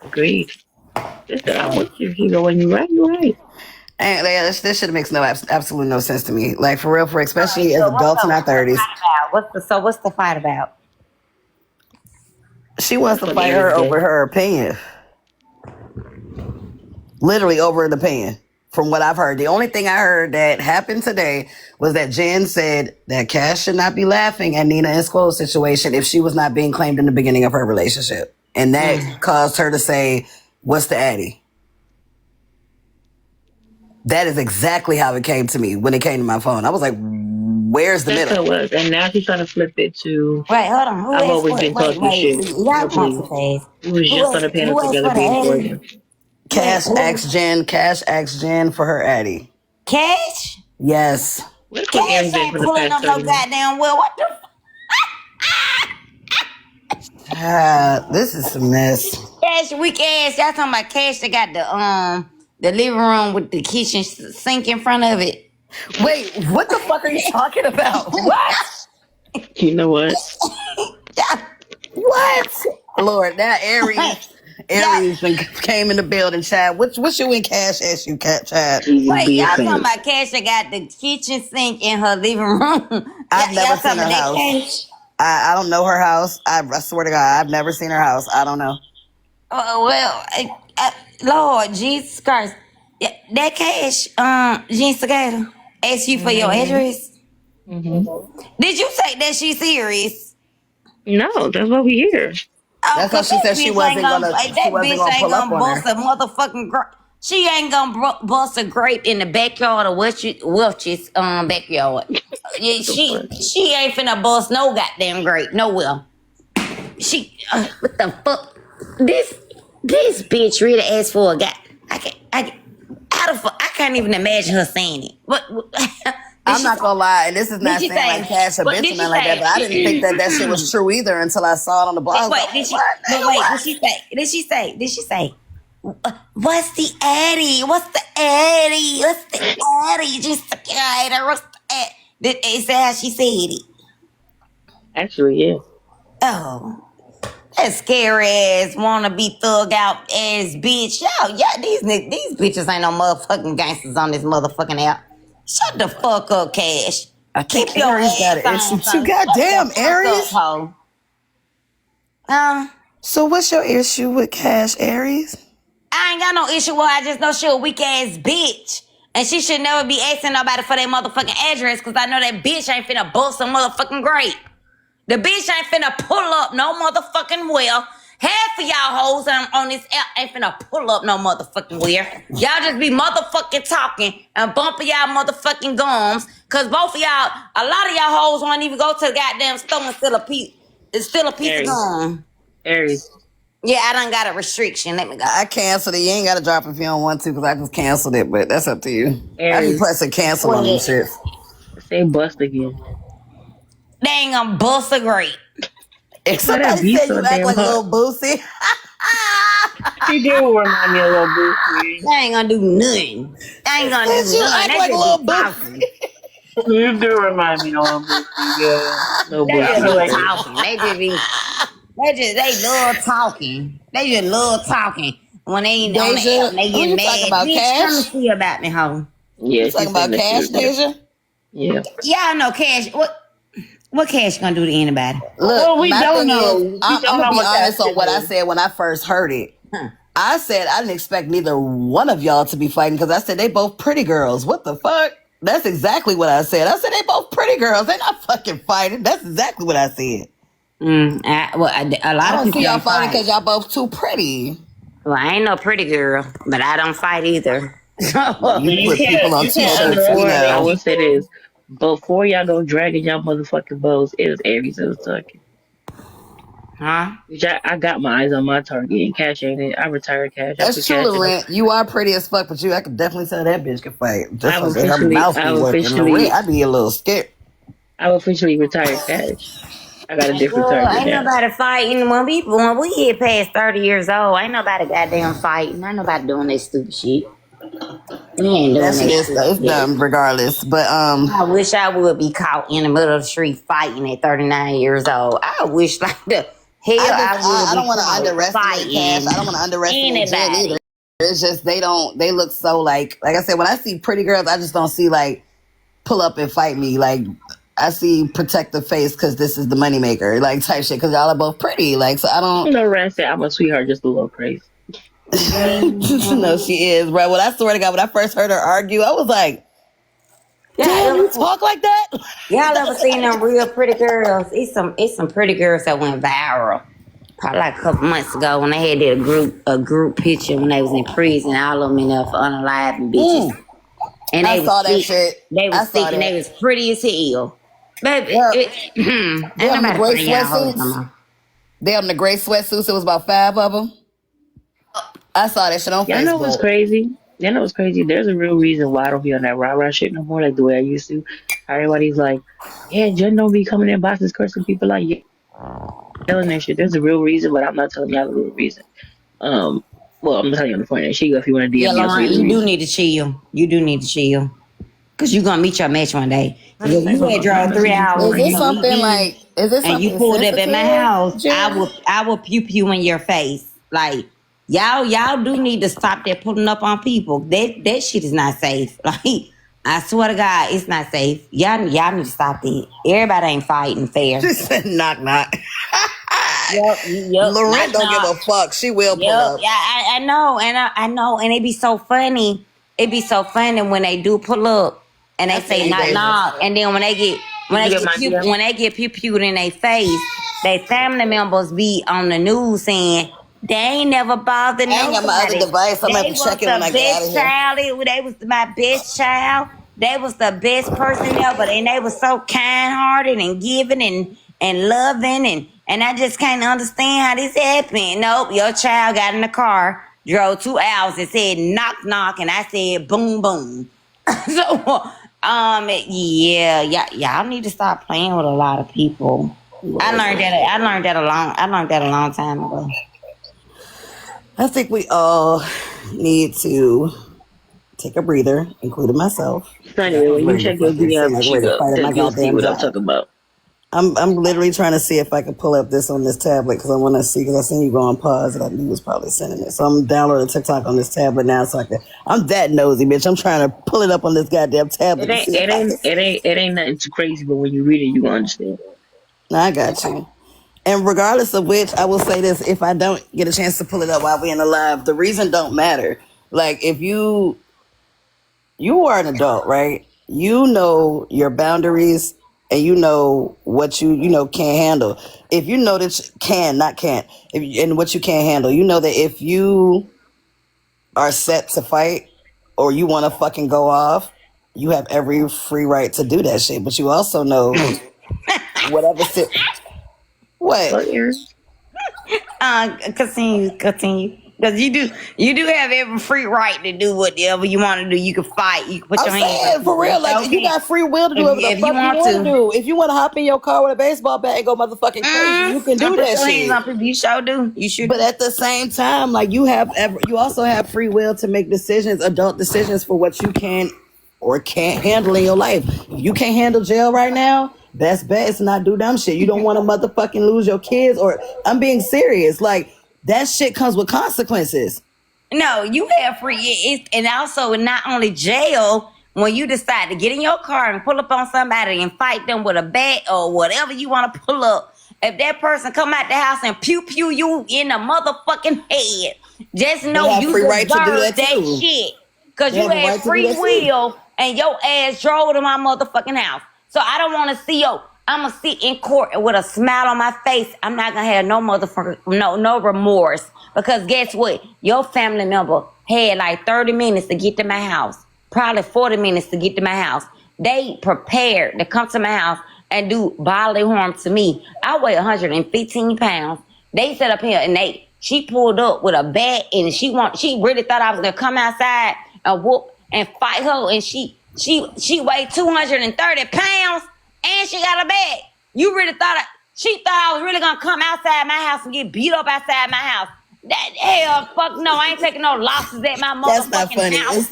Agreed. Listen, I'm with you. When you're right, you're right. And this shit makes absolutely no sense to me. Like, for real, especially as adults in our 30s. What's the fight about? She wants to fight her over her opinion. Literally over an opinion. From what I've heard. The only thing I heard that happened today was that Jen said that Cash should not be laughing at Nina and Squo's situation if she was not being claimed in the beginning of her relationship. And that caused her to say, what's the Addy? That is exactly how it came to me when it came to my phone. I was like, where's the middle? That's what it was. And now she's trying to flip it to... Wait, hold on. I've always been talking shit. Y'all want to phase. We was just on the panel together being gorgeous. Cash asked Jen for her Addy. Cash? Yes. Cash ain't pulling up no goddamn well. What the this is a mess. Cash, weak ass. Y'all talking about Cash that got the living room with the kitchen sink in front of it. Wait, what the fuck are you talking about? What? You know what? What? Lord, now Aries came in the building, Chad. What's you in Cash asked you, Chad? Wait, y'all talking about Cash that got the kitchen sink in her living room? I've never seen her house. I don't know her house. I swear to God, I've never seen her house. I don't know. Lord Jesus Christ, that Cash, Jen Sagata asked you for your address. Mm-hmm. Did you say that she's serious? No, that's what we hear. That's how she said she wasn't gonna. That bitch ain't gonna bust a motherfucking grape. She ain't gonna bust a grape in the backyard of Welch's backyard. She ain't finna bust no goddamn grape nowhere. She what the fuck? This bitch really asked for a guy. I can't even imagine her saying it. What I'm not gonna lie, and this is not saying like Cash a bitch or nothing like that, but I didn't think that shit was true either until I saw it on the blog. Did she say? What's the Addy? Just what's the Addy? Is that how she said it? Actually, yeah. Oh. That scary ass wanna be thug out ass bitch. Y'all, these bitches ain't no motherfucking gangsters on this motherfucking app. Shut the fuck up, Cash. I think Aries got an issue too. Goddamn, Aries. So what's your issue with Cash, Aries? I ain't got no issue with her. I just know she a weak ass bitch. And she should never be asking nobody for their motherfucking address because I know that bitch ain't finna bust some motherfucking grape. The bitch ain't finna pull up no motherfucking well. Half of y'all hoes on this app ain't finna pull up no motherfucking well. Y'all just be motherfucking talking and bumping y'all motherfucking gums. Cause both of y'all, a lot of y'all hoes won't even go to the goddamn store and steal a piece of gum. Aries, Yeah, I done got a restriction. Let me go. I canceled it. You ain't got to drop if you don't want to because I just canceled it, but that's up to you. I be Aries, pressing cancel on these shits. say bust again. They ain't gonna bust a grape. If Why that somebody beat said so you act damn like a hot? little Boosie, She do remind me of Lil Boosie. They ain't gonna do nothing. They ain't gonna said do you nothing. act They like a just little be Boosie. talking. You do remind me of Lil Boosie, yeah. No They I just bullshit feel be like crazy. talking. They love talking. They just love talking. When they ain't on the app Deja, and they who get you talking mad, about, bitch, come and Cash? see about me, hoe. You Yeah, she talking saying about that Cash, shit. Yeah. Deja? Yeah. Y'all know Cash. What Cash gonna do to anybody? Look, well, we my don't thing is, know. We I'm don't gonna know be what Cash honest on can what I do. said when I first heard it. Huh. I said I didn't expect neither one of y'all to be fighting because I said they both pretty girls. What the fuck? That's exactly what I said. I said they both pretty girls. They not fucking fighting. That's exactly what I said. A I lot of don't people see y'all don't fighting fight. because y'all both too pretty. Well, I ain't no pretty girl, but I don't fight either. You You put people on you But can't t-shirts, we before, I underestimate know. will say people. this. Before y'all go dragging y'all motherfucking bows, it was Aries that was talking. Huh? Which I got my eyes on my target and Cash ain't it. I retired Cash. I That's put true, Cash in the. Laurent. You are pretty as fuck, but I could definitely tell that bitch can fight. Just like her mouth be I've working. Laurent, officially, I'd be a little scared. I've officially retired Cash. I got a different Girl, target ain't now. nobody fighting when we get past 30 years old. Ain't nobody goddamn fighting. Ain't nobody doing that stupid shit. We ain't That doing shit that is stupid it's shit. dumb regardless. But I wish I would be caught in the middle of the street fighting at 39 years old. I wish like the hell I would I don't be want to caught underestimate Cash. fighting I don't want to underestimate Jen either. anybody. It's just they look so like I said, when I see pretty girls, I just don't see like pull up and fight me. Like I see protect the face because this is the moneymaker, like type shit. Because y'all are both pretty, like so I don't. You know, Rand said I'm a sweetheart, just a little crazy. No, she is, bro. When I swear to God, when I first heard her argue, I was like, "Damn, you Yeah, talk like that?" y'all ever seen them real pretty girls? It's some pretty girls that went viral. Probably like a couple months ago when they had a group picture when they was in prison, all of them in there for unaliving bitches. And I they was saw that sick. shit. They I was saw sick and that. they was pretty as hell. Baby, Yeah, ain't them the nobody gray fighting y'all hoes no sweatsuits. more. Them the gray sweatsuits. It was about 5 of them. I saw that shit on Y'all know what's Facebook. crazy? Y'all know what's crazy? There's a real reason why I don't be on that rah rah shit no more, like the way I used to. Everybody's like, yeah, Jen don't be coming in boxes cursing people like yelling that shit. There's a real reason, but I'm not telling y'all the real reason. Um, well, I'm telling you on the point. And she go if you want to Yeah, DM me, I'll tell you Lauren, the you do reason. need to chill. You do need to chill. Cause you gonna meet your match one day. Cause if you had I'm drove three messaging hours Cole Is right from this your now. something weekend like? Is this and you something pulled up at my sensitive, house, I Jen? will pew pew in your face. Like y'all do need to stop that pulling up on people. That shit is not safe. Like I swear to God, it's not safe. Y'all need to stop that. Everybody ain't fighting fair. She said, "Knock knock." Yep, Lorette knock don't give knock. a fuck. She will pull Yep, up. yeah, I know, and I know, and it be so funny. It be so funny when they do pull up and I they feel say you, knock Deja. knock, and then when they get Did you get my DM? pew pewed in their face, they family members be on the news saying they ain't never bothered I ain't got my other nobody. device. I'm gonna have They to was check it when the I get out of best here. child. They was my best child. They was the best person ever, and they was so kind hearted and giving and loving and I just can't understand how this happened. Nope, your child got in the car, drove 2 hours, and said knock knock, and I said boom boom. So yeah, y'all need to stop playing with a lot of people. I learned that a long time ago. I think we all need to take a breather, including myself, because I Sunny, was when you ready to check your fucking seem DM, like she ready to go, fight at my you'll see goddamn what I'm job. talking about. I'm literally trying to see if I can pull up this on this tablet because I want to see because I seen you go on pause and I knew you was probably sending it. So I'm downloading TikTok on this tablet now so I can. I'm that nosy, bitch. I'm trying to pull it up on this goddamn tablet It to ain't, see if it I can ain't, see. it ain't, it ain't nothing too crazy, but when you read it, you gonna understand. No, I got you. And regardless of which, I will say this: if I don't get a chance to pull it up while we're in the live, the reason don't matter. Like if you are an adult, right? You know your boundaries and you know what you know can't handle. If you know that not can't, and what you can't handle, you know that if you are set to fight or you want to fucking go off, you have every free right to do that shit. But you also know whatever. What? Fuck Aaron. Continue. Because you do have every free right to do whatever you want to do. You can fight. You can put I'm your hands saying up. for real, like you got free will to do whatever the If you fuck you want want to to. do. If you want to hop in your car with a baseball bat and go motherfucking crazy, you can do put that your hands shit. on people. You sure do. You should. But at the same time, like you also have free will to make decisions, adult decisions for what you can or can't handle in your life. If you can't handle jail right now, best bet is to not do dumb shit. You don't want to motherfucking lose your kids, or I'm being serious. Like that shit comes with consequences. No, you have free. And also not only jail. When you decide to get in your car and pull up on somebody and fight them with a bat or whatever you want to pull up, if that person come out the house and pew you in the motherfucking head, just know have you free deserve right to do that too. shit. Because They you have the had right to do free that too. will and your ass drove to my motherfucking house. So I don't want to see you. I'm going to sit in court with a smile on my face. I'm not going to have no motherfucker, no remorse. Because guess what? Your family member had like 30 minutes to get to my house. Probably 40 minutes to get to my house. They prepared to come to my house and do bodily harm to me. I weigh 115 pounds. They set up here and she pulled up with a bat and she really thought I was gonna come outside and whoop and fight her, and she weighed 230 pounds and she got a bat. You really she thought I was really gonna come outside my house and get beat up outside my house. That hell, fuck no! I ain't taking no losses at my That's motherfucking not funny. house.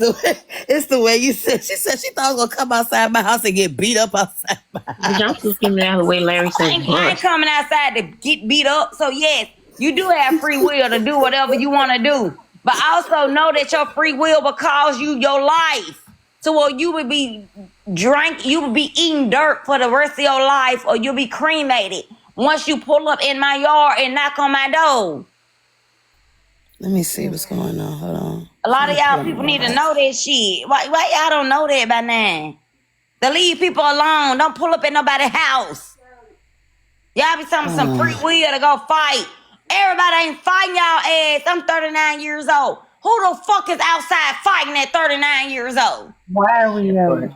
It's the way you said. She said she thought I was gonna come outside my house and get beat up outside my house. Bitch, I'm still screaming out the way Larry I said ain't bust. coming outside to get beat up. So yes, you do have free will to do whatever you want to do. But also know that your free will will cause you your life. So you would be you would be eating dirt for the rest of your life, or you'll be cremated once you pull up in my yard and knock on my door. Let me see what's going on. Hold on. A lot of y'all people need to know that shit. Why y'all don't know that by now? To leave people alone. Don't pull up at nobody's house. Y'all be talking some free will to go fight. Everybody ain't fighting y'all ass. I'm 39 years old. Who the fuck is outside fighting at 39 years old? Why are we No,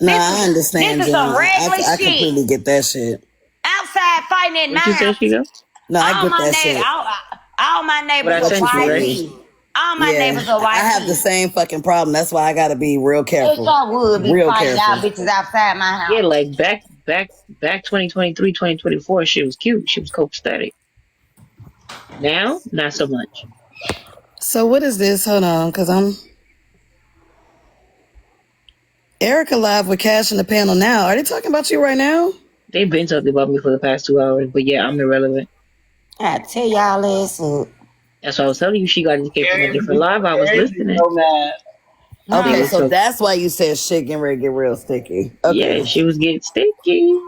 I understand. This is some John. regular I shit. completely get that shit. Outside fighting at What you said, night. she go? No, I All get my that neighbors, shit. all my What neighbors I are sent you, white. right? All my neighbors are white. I have the same fucking problem. That's why I gotta be real If careful. y'all would be Real fighting y'all careful. bitches outside my house. Yeah, like back 2023, 2024, she was cute. She was copacetic. Now, not so much. So what is this? Hold on, because I'm Erica live with Cash in the panel now. Are they talking about you right now? They've been talking about me for the past 2 hours, but yeah, I'm irrelevant. I tell y'all this. That's why I was telling you she got escaped from a different live. I was listening. so mad. Okay, Yeah, so so- that's why you said shit getting ready to get real sticky. Okay. Yeah, she was getting sticky.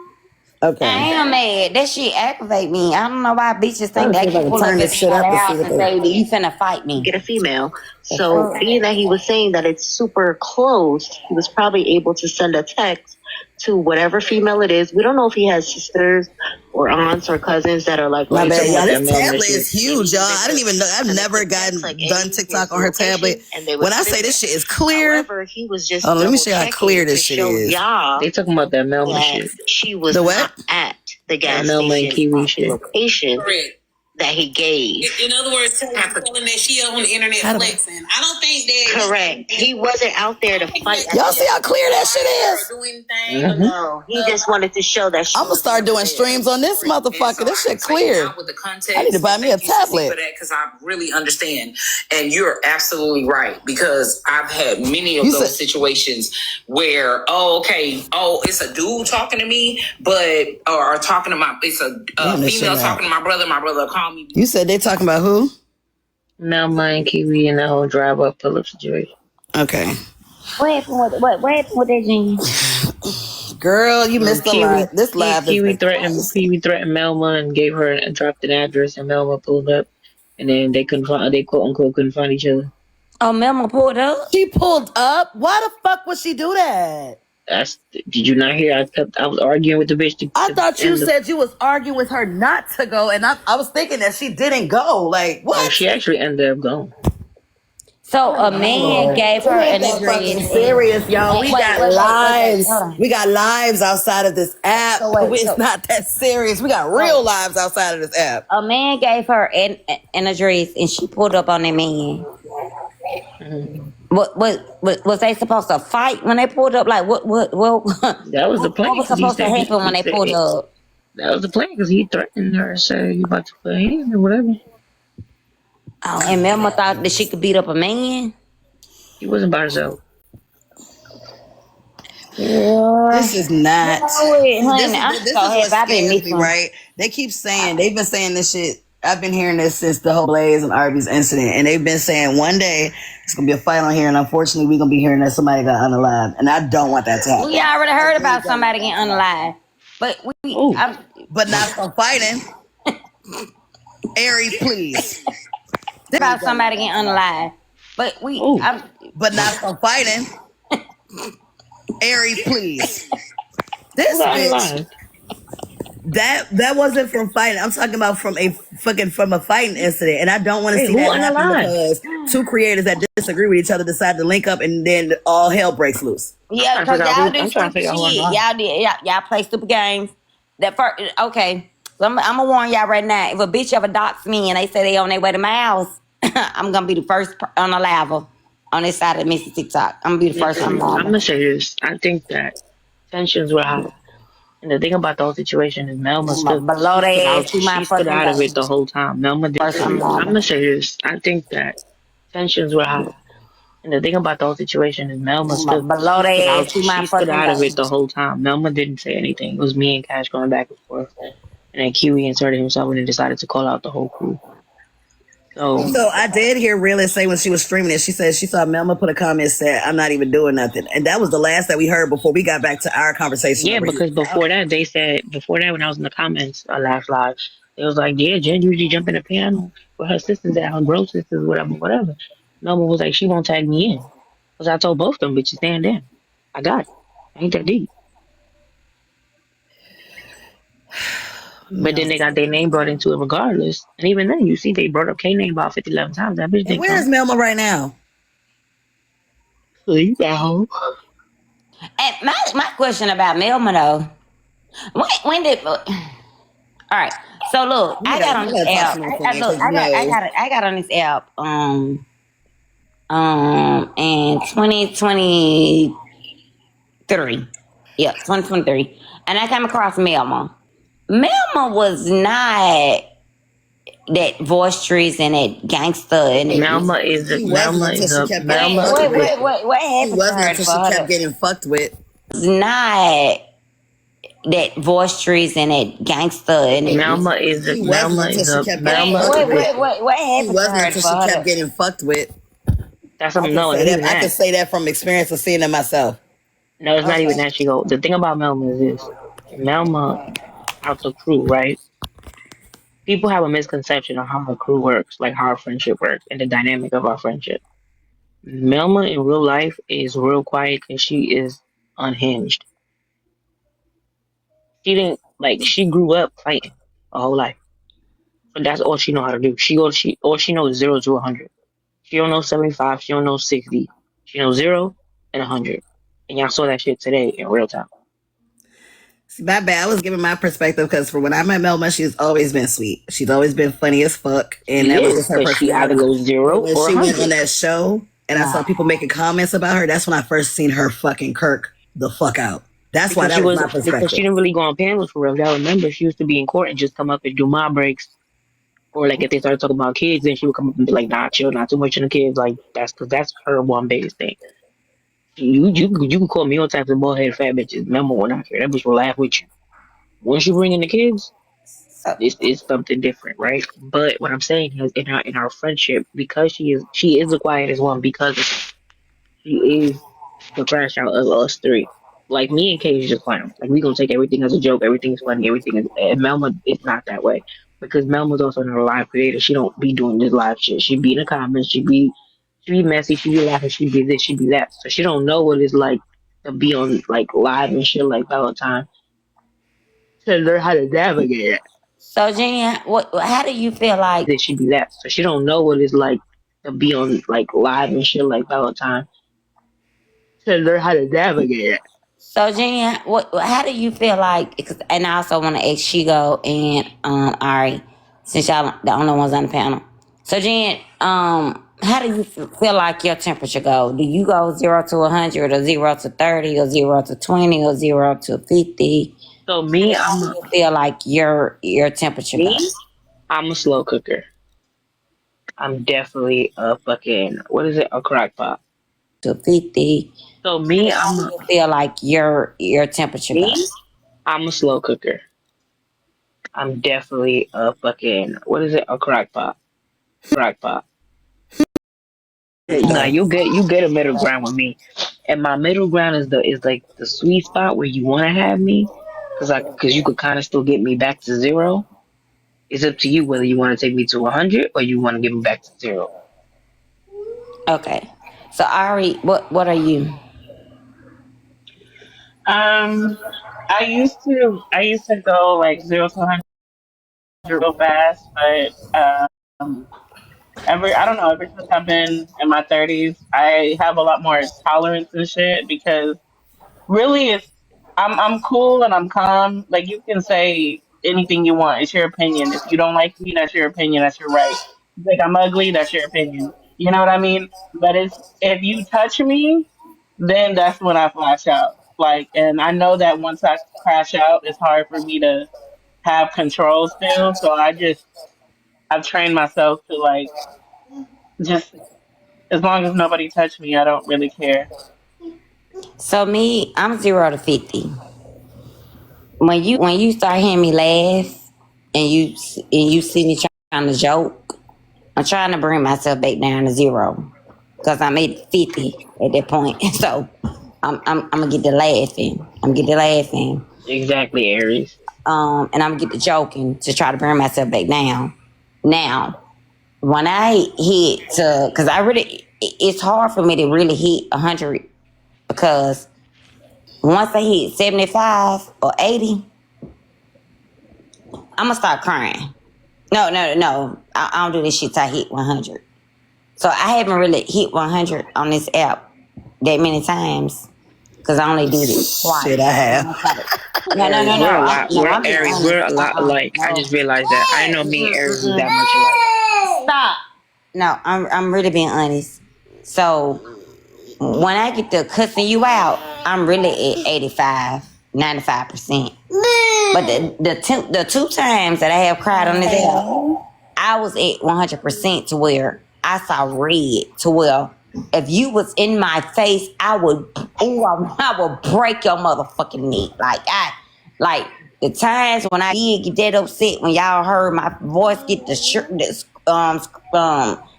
Okay. I am mad. That shit aggravate me. I don't know why bitches think they see if I can can pull turn up this at shit the up to see house what and they- say, you finna fight me. Get a female. So being that he was saying that it's super close, he was probably able to send a text to whatever female it is. We don't know if he has sisters or aunts or cousins that are like, My Right, bad, so y'all. what This that meant tablet was is huge, y'all. I didn't even know. I've never gotten done TikTok on her tablet. When I say this shit is clear, However, he was just let me show you how double-checking clear this to shit show is. y'all they talking about that Melma that shit. she was The what? not at the gas Melma and station Kiwi at the shit. location that he gave. In other words, telling that she on the internet How do I- flexing. I don't think that. Correct. He wasn't out there to fight. Y'all see how clear that shit is? Doing things. Mhm. No, he just wanted to show that she I'm gonna was start doing there. streams on this motherfucker. This shit clear. With the context, I need to buy me a tablet. for that because I really understand, and you're absolutely right because I've had many of You those said- situations where it's a dude talking to me, or talking to it's a Damn, this female shit talking to my brother. My brother called me. You said they talking about who? Melma and Kiwi and the whole drive up pull up situation. Okay. What happened with that Jean? Girl, you missed a lot. This live Kiwi is threatened Melma and gave her and dropped an address, and Melma pulled up, and then they quote unquote couldn't find each other. Oh, Melma pulled up? She pulled up. Why the fuck would she do that? Did you not hear? I was arguing with the bitch. I thought you said you was arguing with her not to go, and I was thinking that she didn't go. Like, what? She actually ended up going. So a man gave her It an ain't that fucking address. serious, y'all. We got lives. Hold on. We got lives outside of this app. So wait, It's so- not that serious. We got real lives outside of this app. A man gave her an address, and she pulled up on that man. Mhm. What was they supposed to fight when they pulled up? Like what That was the plan. what was 'Cause he supposed to said happen when he they said pulled up? that was the plan because he threatened her, said you about to put him or whatever. Oh, and Melma thought that she could beat up a man. She wasn't by herself. This is not. Honey, I'm This is so happy what I've been scares me, missing. right? They've been saying this shit. I've been hearing this since the whole Blaze and Arby's incident, and they've been saying one day it's gonna be a fight on here, and unfortunately, we're gonna be hearing that somebody got unalive, and I don't want that to happen. We already heard about somebody getting unalive, but But not from fighting. Aries, please. about somebody getting unalive, but But not from fighting. Aries, please. This bitch. That wasn't from fighting. I'm talking about from a fighting incident, and I don't want to see that happen because two creators that disagree with each other decide to link up, and then all hell breaks loose. yeah, because y'all do stupid shit. Y'all play stupid games. That first, okay. So I'm gonna warn y'all right now. If a bitch ever dox me and they say they on their way to my house, I'm gonna be the first on the lava on this side of Missy TikTok. I'm gonna be the first on the lava. I'm gonna say this. I think that tensions were high. And the thing about the whole situation is Melma stood below their ass. she stood out of it the whole time. Melma did. I'm gonna say this. I think that tensions were high. And the thing about the whole situation is Melma stood below their ass. she stood out of it the whole time. Melma didn't say anything. It was me and Cash going back and forth. And then Kiwi inserted himself and then decided to call out the whole crew. So I did hear Realist say when she was streaming it, she said she saw Melma put a comment said, "I'm not even doing nothing," and that was the last that we heard before we got back to our conversation. Yeah, because before that when I was in the comments last live, it was like, yeah, Jen usually jump in the panel with her sisters at her gross sisters, whatever. Melma was like, she won't tag me in because I told both them bitches stand in. I got it. Ain't that deep. But then they got their name brought into it regardless. And even then, you see they brought up K name about 50, 11 times. That bitch didn't Where is Melma right now? Sleep at home. And my question about Melma though, when did? All right, so look, I got on this app. I got on this app. In 2023. Yeah, 2023, and I came across Melma. Melma was not that boisterous and that gangster. And Melma is a Melma. What She happened to wasn't her? until she kept getting fucked with. Not that boisterous and that gangster. And Melma is a Melma. What She happened wasn't until she kept getting fucked with. That's something. No, I can say that from experience of seeing it myself. No, it's not even that. She go. The thing about Melma is this: Melma out the crew, right? People have a misconception of how our crew works, like how our friendship works, and the dynamic of our friendship. Melma in real life is real quiet because she is unhinged. She grew up fighting her whole life, but that's all she know how to do. All she knows is 0 to 100. She don't know 75. She don't know 60. She knows 0 and 100. And y'all saw that shit today in real time. My bad. I was giving my perspective because for when I met Melma, she's always been sweet. She's always been funny as fuck, and that was just her personality. She either goes 0 when or she 100. went on that show, and I saw people making comments about her. That's when I first seen her fucking Kirk the fuck out. That's why that was my perspective. Because she didn't really go on panels for real. I remember she used to be in court and just come up and do my breaks. Or like if they started talking about kids, then she would come up and be like, "Nah, chill, not too much in the kids." Like that's her one biggest thing. You can call me all types of bald head fat bitches. Melma will not care. That bitch will laugh with you. Once you bring in the kids, it's something different, right? But what I'm saying is in our friendship, because she is the quietest one because she is the crash out of us three. Like me and Kay is just clown. Like we gonna take everything as a joke, everything is funny, everything is. And Melma is not that way because Melma's also not a live creator. She don't be doing this live shit. She be in the comments. She be messy. She be laughing. She be this. She be that. So she don't know what it's like to be on like live and shit like that all the time. To learn how to navigate it. So Jenny, how do you feel like that she be that? So she don't know what it's like to be on like live and shit like that all the time to learn how to navigate it. So Jen, how do you feel like? And I also want to ask Shigo and Ari, since y'all the only ones on the panel. So Jen, how do you feel like your temperature go? Do you go 0 to 100, or 0 to 30, or 0 to 20, or 0 to 50? So me, How do you feel like your temperature goes? I'm a slow cooker. I'm definitely a fucking a crock pot. To 50. So me, How do you feel like your temperature goes? I'm a slow cooker. I'm definitely a fucking a crock pot. Crock pot. Now you get a middle ground with me, and my middle ground is like the sweet spot where you want to have me, because you could kind of still get me back to 0. It's up to you whether you want to take me to 100 or you want to get me back to 0. Okay. So Ari, what are you? I used to go like 0 to 100 real fast, but I don't know, ever since I've been in my 30s, I have a lot more tolerance and shit because really I'm cool and I'm calm. Like you can say anything you want. It's your opinion. If you don't like me, that's your opinion. That's your right. You think I'm ugly, that's your opinion. You know what I mean? But if you touch me, then that's when I flash out. Like, and I know that once I crash out, it's hard for me to have control still. So I've trained myself to like just as long as nobody touch me, I don't really care. So me, I'm 0 to 50. When you start hearing me laugh and you see me trying to joke, I'm trying to bring myself back down to 0 because I'm at 50 at that point. So I'm gonna get to laughing. Exactly, Aries. And I'm gonna get to joking to try to bring myself back down. Now, when I hit to, because it's hard for me to really hit 100 because once I hit 75 or 80, I'm gonna start crying. No. I don't do this shit till I hit 100. So I haven't really hit 100 on this app that many times because I only do this twice. Shit, I have. No. We're a lot alike. I just realized that. I know me and Aries is that much alike. Stop. No, I'm really being honest. So when I get to cussing you out, I'm really at 85, 95%. But the two times that I have cried on this app, I was at 100% to where I saw red to where if you was in my face, I would break your motherfucking neck. Like the times when I did get that upset when y'all heard my voice get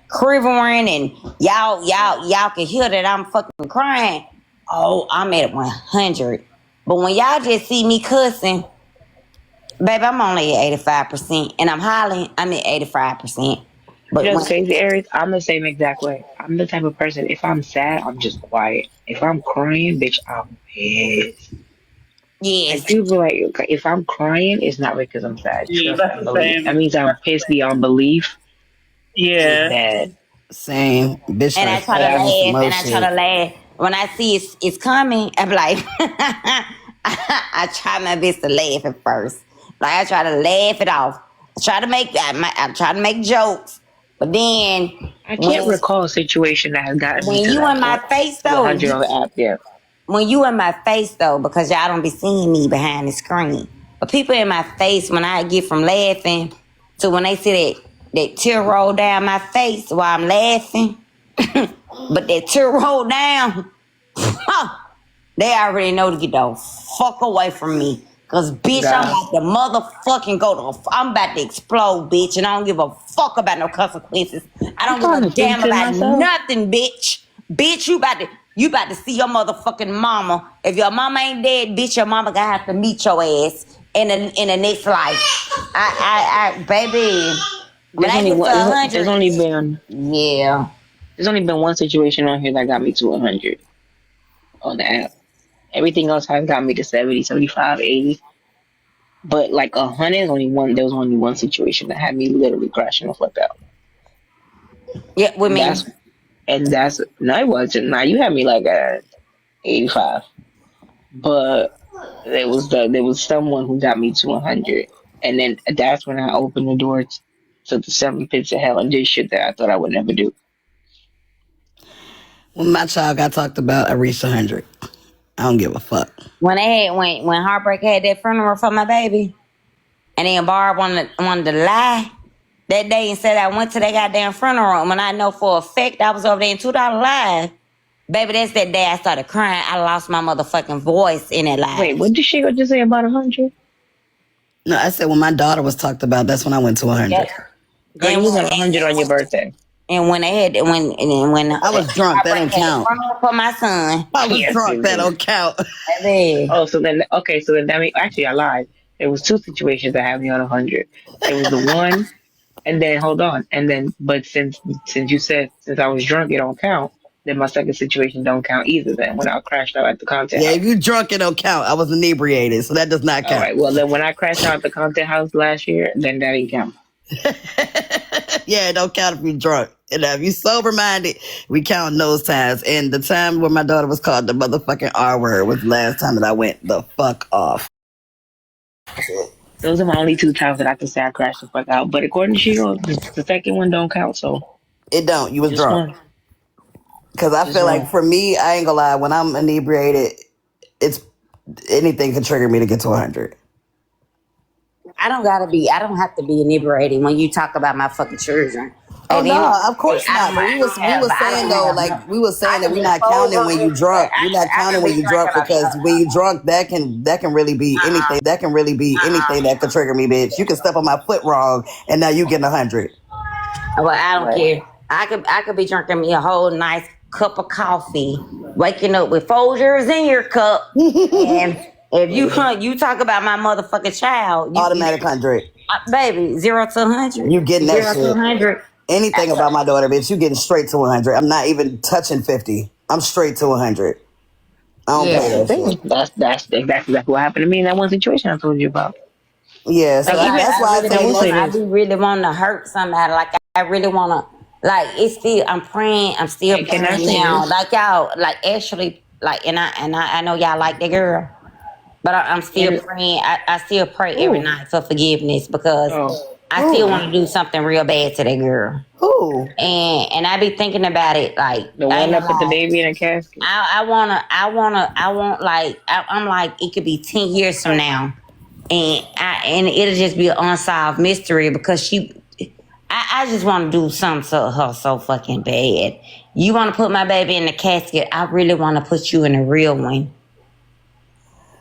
quivering and y'all can hear that I'm fucking crying. Oh, I'm at 100. But when y'all just see me cussing, baby, I'm only at 85%, and I'm hollering, I'm at 85%. But you know what's crazy, Aries? I'm the same exact way. I'm the type of person, if I'm sad, I'm just quiet. If I'm crying, bitch, I'm pissed. yes, And people are like, if I'm crying, it's not because I'm sad. Yeah, that's the same. That means I'm pissed beyond belief. Yeah. Bad. Same. Bitch, and I try to laugh. When I see it's coming, I'm like, I try my best to laugh at first. Like I try to laugh it off. I try to make jokes, but then I can't recall a situation that has gotten when me to you in my face though. 100 on the app, yeah. When you in my face though, because y'all don't be seeing me behind the screen. But people in my face, when I get from laughing to when they see that tear roll down my face while I'm laughing, but that tear roll down, they already know to get the fuck away from me. Cause bitch, God. I'm about to motherfucking I'm about to explode, bitch, and I don't give a fuck about no consequences. I don't give a damn about nothing, bitch. Bitch, you about to see your motherfucking mama. If your mama ain't dead, bitch, your mama gonna have to meet your ass in the next life. I baby. There's only been one situation on here that got me to 100 on the app. Everything else has got me to 70, 75, 80. But like 100 there was only one situation that had me literally crashing the fuck out. Yeah, with me. That's no, it wasn't. Now you had me like at 85, but there was someone who got me to 100, and then that's when I opened the door to the seven pits of hell and did shit that I thought I would never do. When my child got talked about, I reached 100. I don't give a fuck. When Heartbreak had that funeral for my baby, and then Barb wanted to lie that day and said I went to that goddamn funeral when I know for a fact I was over there in $2 Live. Baby, that's that day I started crying. I lost my motherfucking voice in that live. Wait, what did she just say about 100? No, I said when my daughter was talked about, that's when I went to 100. Yeah. Girl, you was at 100 on your birthday. And when they had when I was drunk, that don't count. For my son, I was drunk, that don't count. Oh, so then that means actually I lied. There was two situations that had me on 100. It was the one, and then hold on, and then but since you said since I was drunk it don't count, then my second situation don't count either. Then when I crashed out at the content Yeah, house. if you drunk, it don't count. I was inebriated, so that does not count. All right, well then when I crashed out at the content house last year, then that didn't count. Yeah, it don't count if you're drunk. And if you sober minded, we count those times. And the time when my daughter was called the motherfucking R word was the last time that I went the fuck off. Those are my only two times that I can say I crashed the fuck out. But according to Sheila, the second one don't count. So It don't. You was just drunk. one. Because I feel like for me, I ain't gonna lie, when I'm inebriated, it's anything can trigger me to get to 100. I don't have to be inebriated when you talk about my fucking children. Oh And no, then- of course not. But we was saying though, like we was saying that we're not counting when you drunk. We're not counting when you drunk because when you drunk, that can really be anything. That can really be anything that could trigger me, bitch. You can step on my foot wrong, and now you getting 100. Well, I don't care. I could be drinking me a whole nice cup of coffee, waking up with Folgers in your cup, and if you talk about my motherfucking child, you, Automatic 100. Baby, 0 to 100. You getting that 0 to shit. 100. Anything about my daughter, bitch, you getting straight to 100. I'm not even touching 50. I'm straight to 100. I don't play that shit. That's exactly what happened to me in that one situation I told you about. Yeah, so Like, that's why I be really wanting to hurt somebody. Like I really want to. Like it's still. I'm praying. I'm still Can I praying say now. this? Like y'all. Like actually. Like and I know y'all like the girl, but I'm still praying. I still pray every night for forgiveness because I still want to do something real bad to that girl. Who? And I be thinking about it like The one that put the baby in a casket. I'm like it could be 10 years from now, and it'll just be an unsolved mystery because I just want to do something to her so fucking bad. You want to put my baby in the casket? I really want to put you in a real one.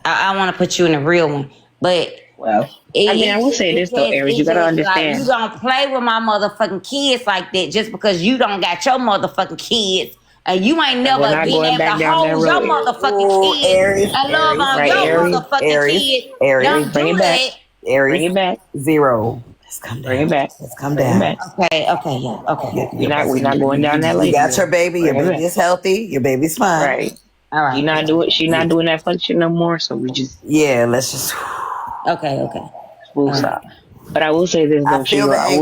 I want to put you in a real one, but. Well, I will say this though, Aries, you gotta understand. Like, you don't play with my motherfucking kids like that just because you don't got your motherfucking kids. And you ain't never been able to hold your motherfucking kids and love on your motherfucking kids. Don't do that. Aries, Bring it back. 0. Let's come down. Bring it back. Let's come down. Okay, yeah, okay. We're not going down that lane. You got your baby. Your baby is healthy. Your baby's fine. Right. All right. She's not doing that fun shit no more. So we just let's just. Okay. we'll stop. But I will say this though, I feel the anger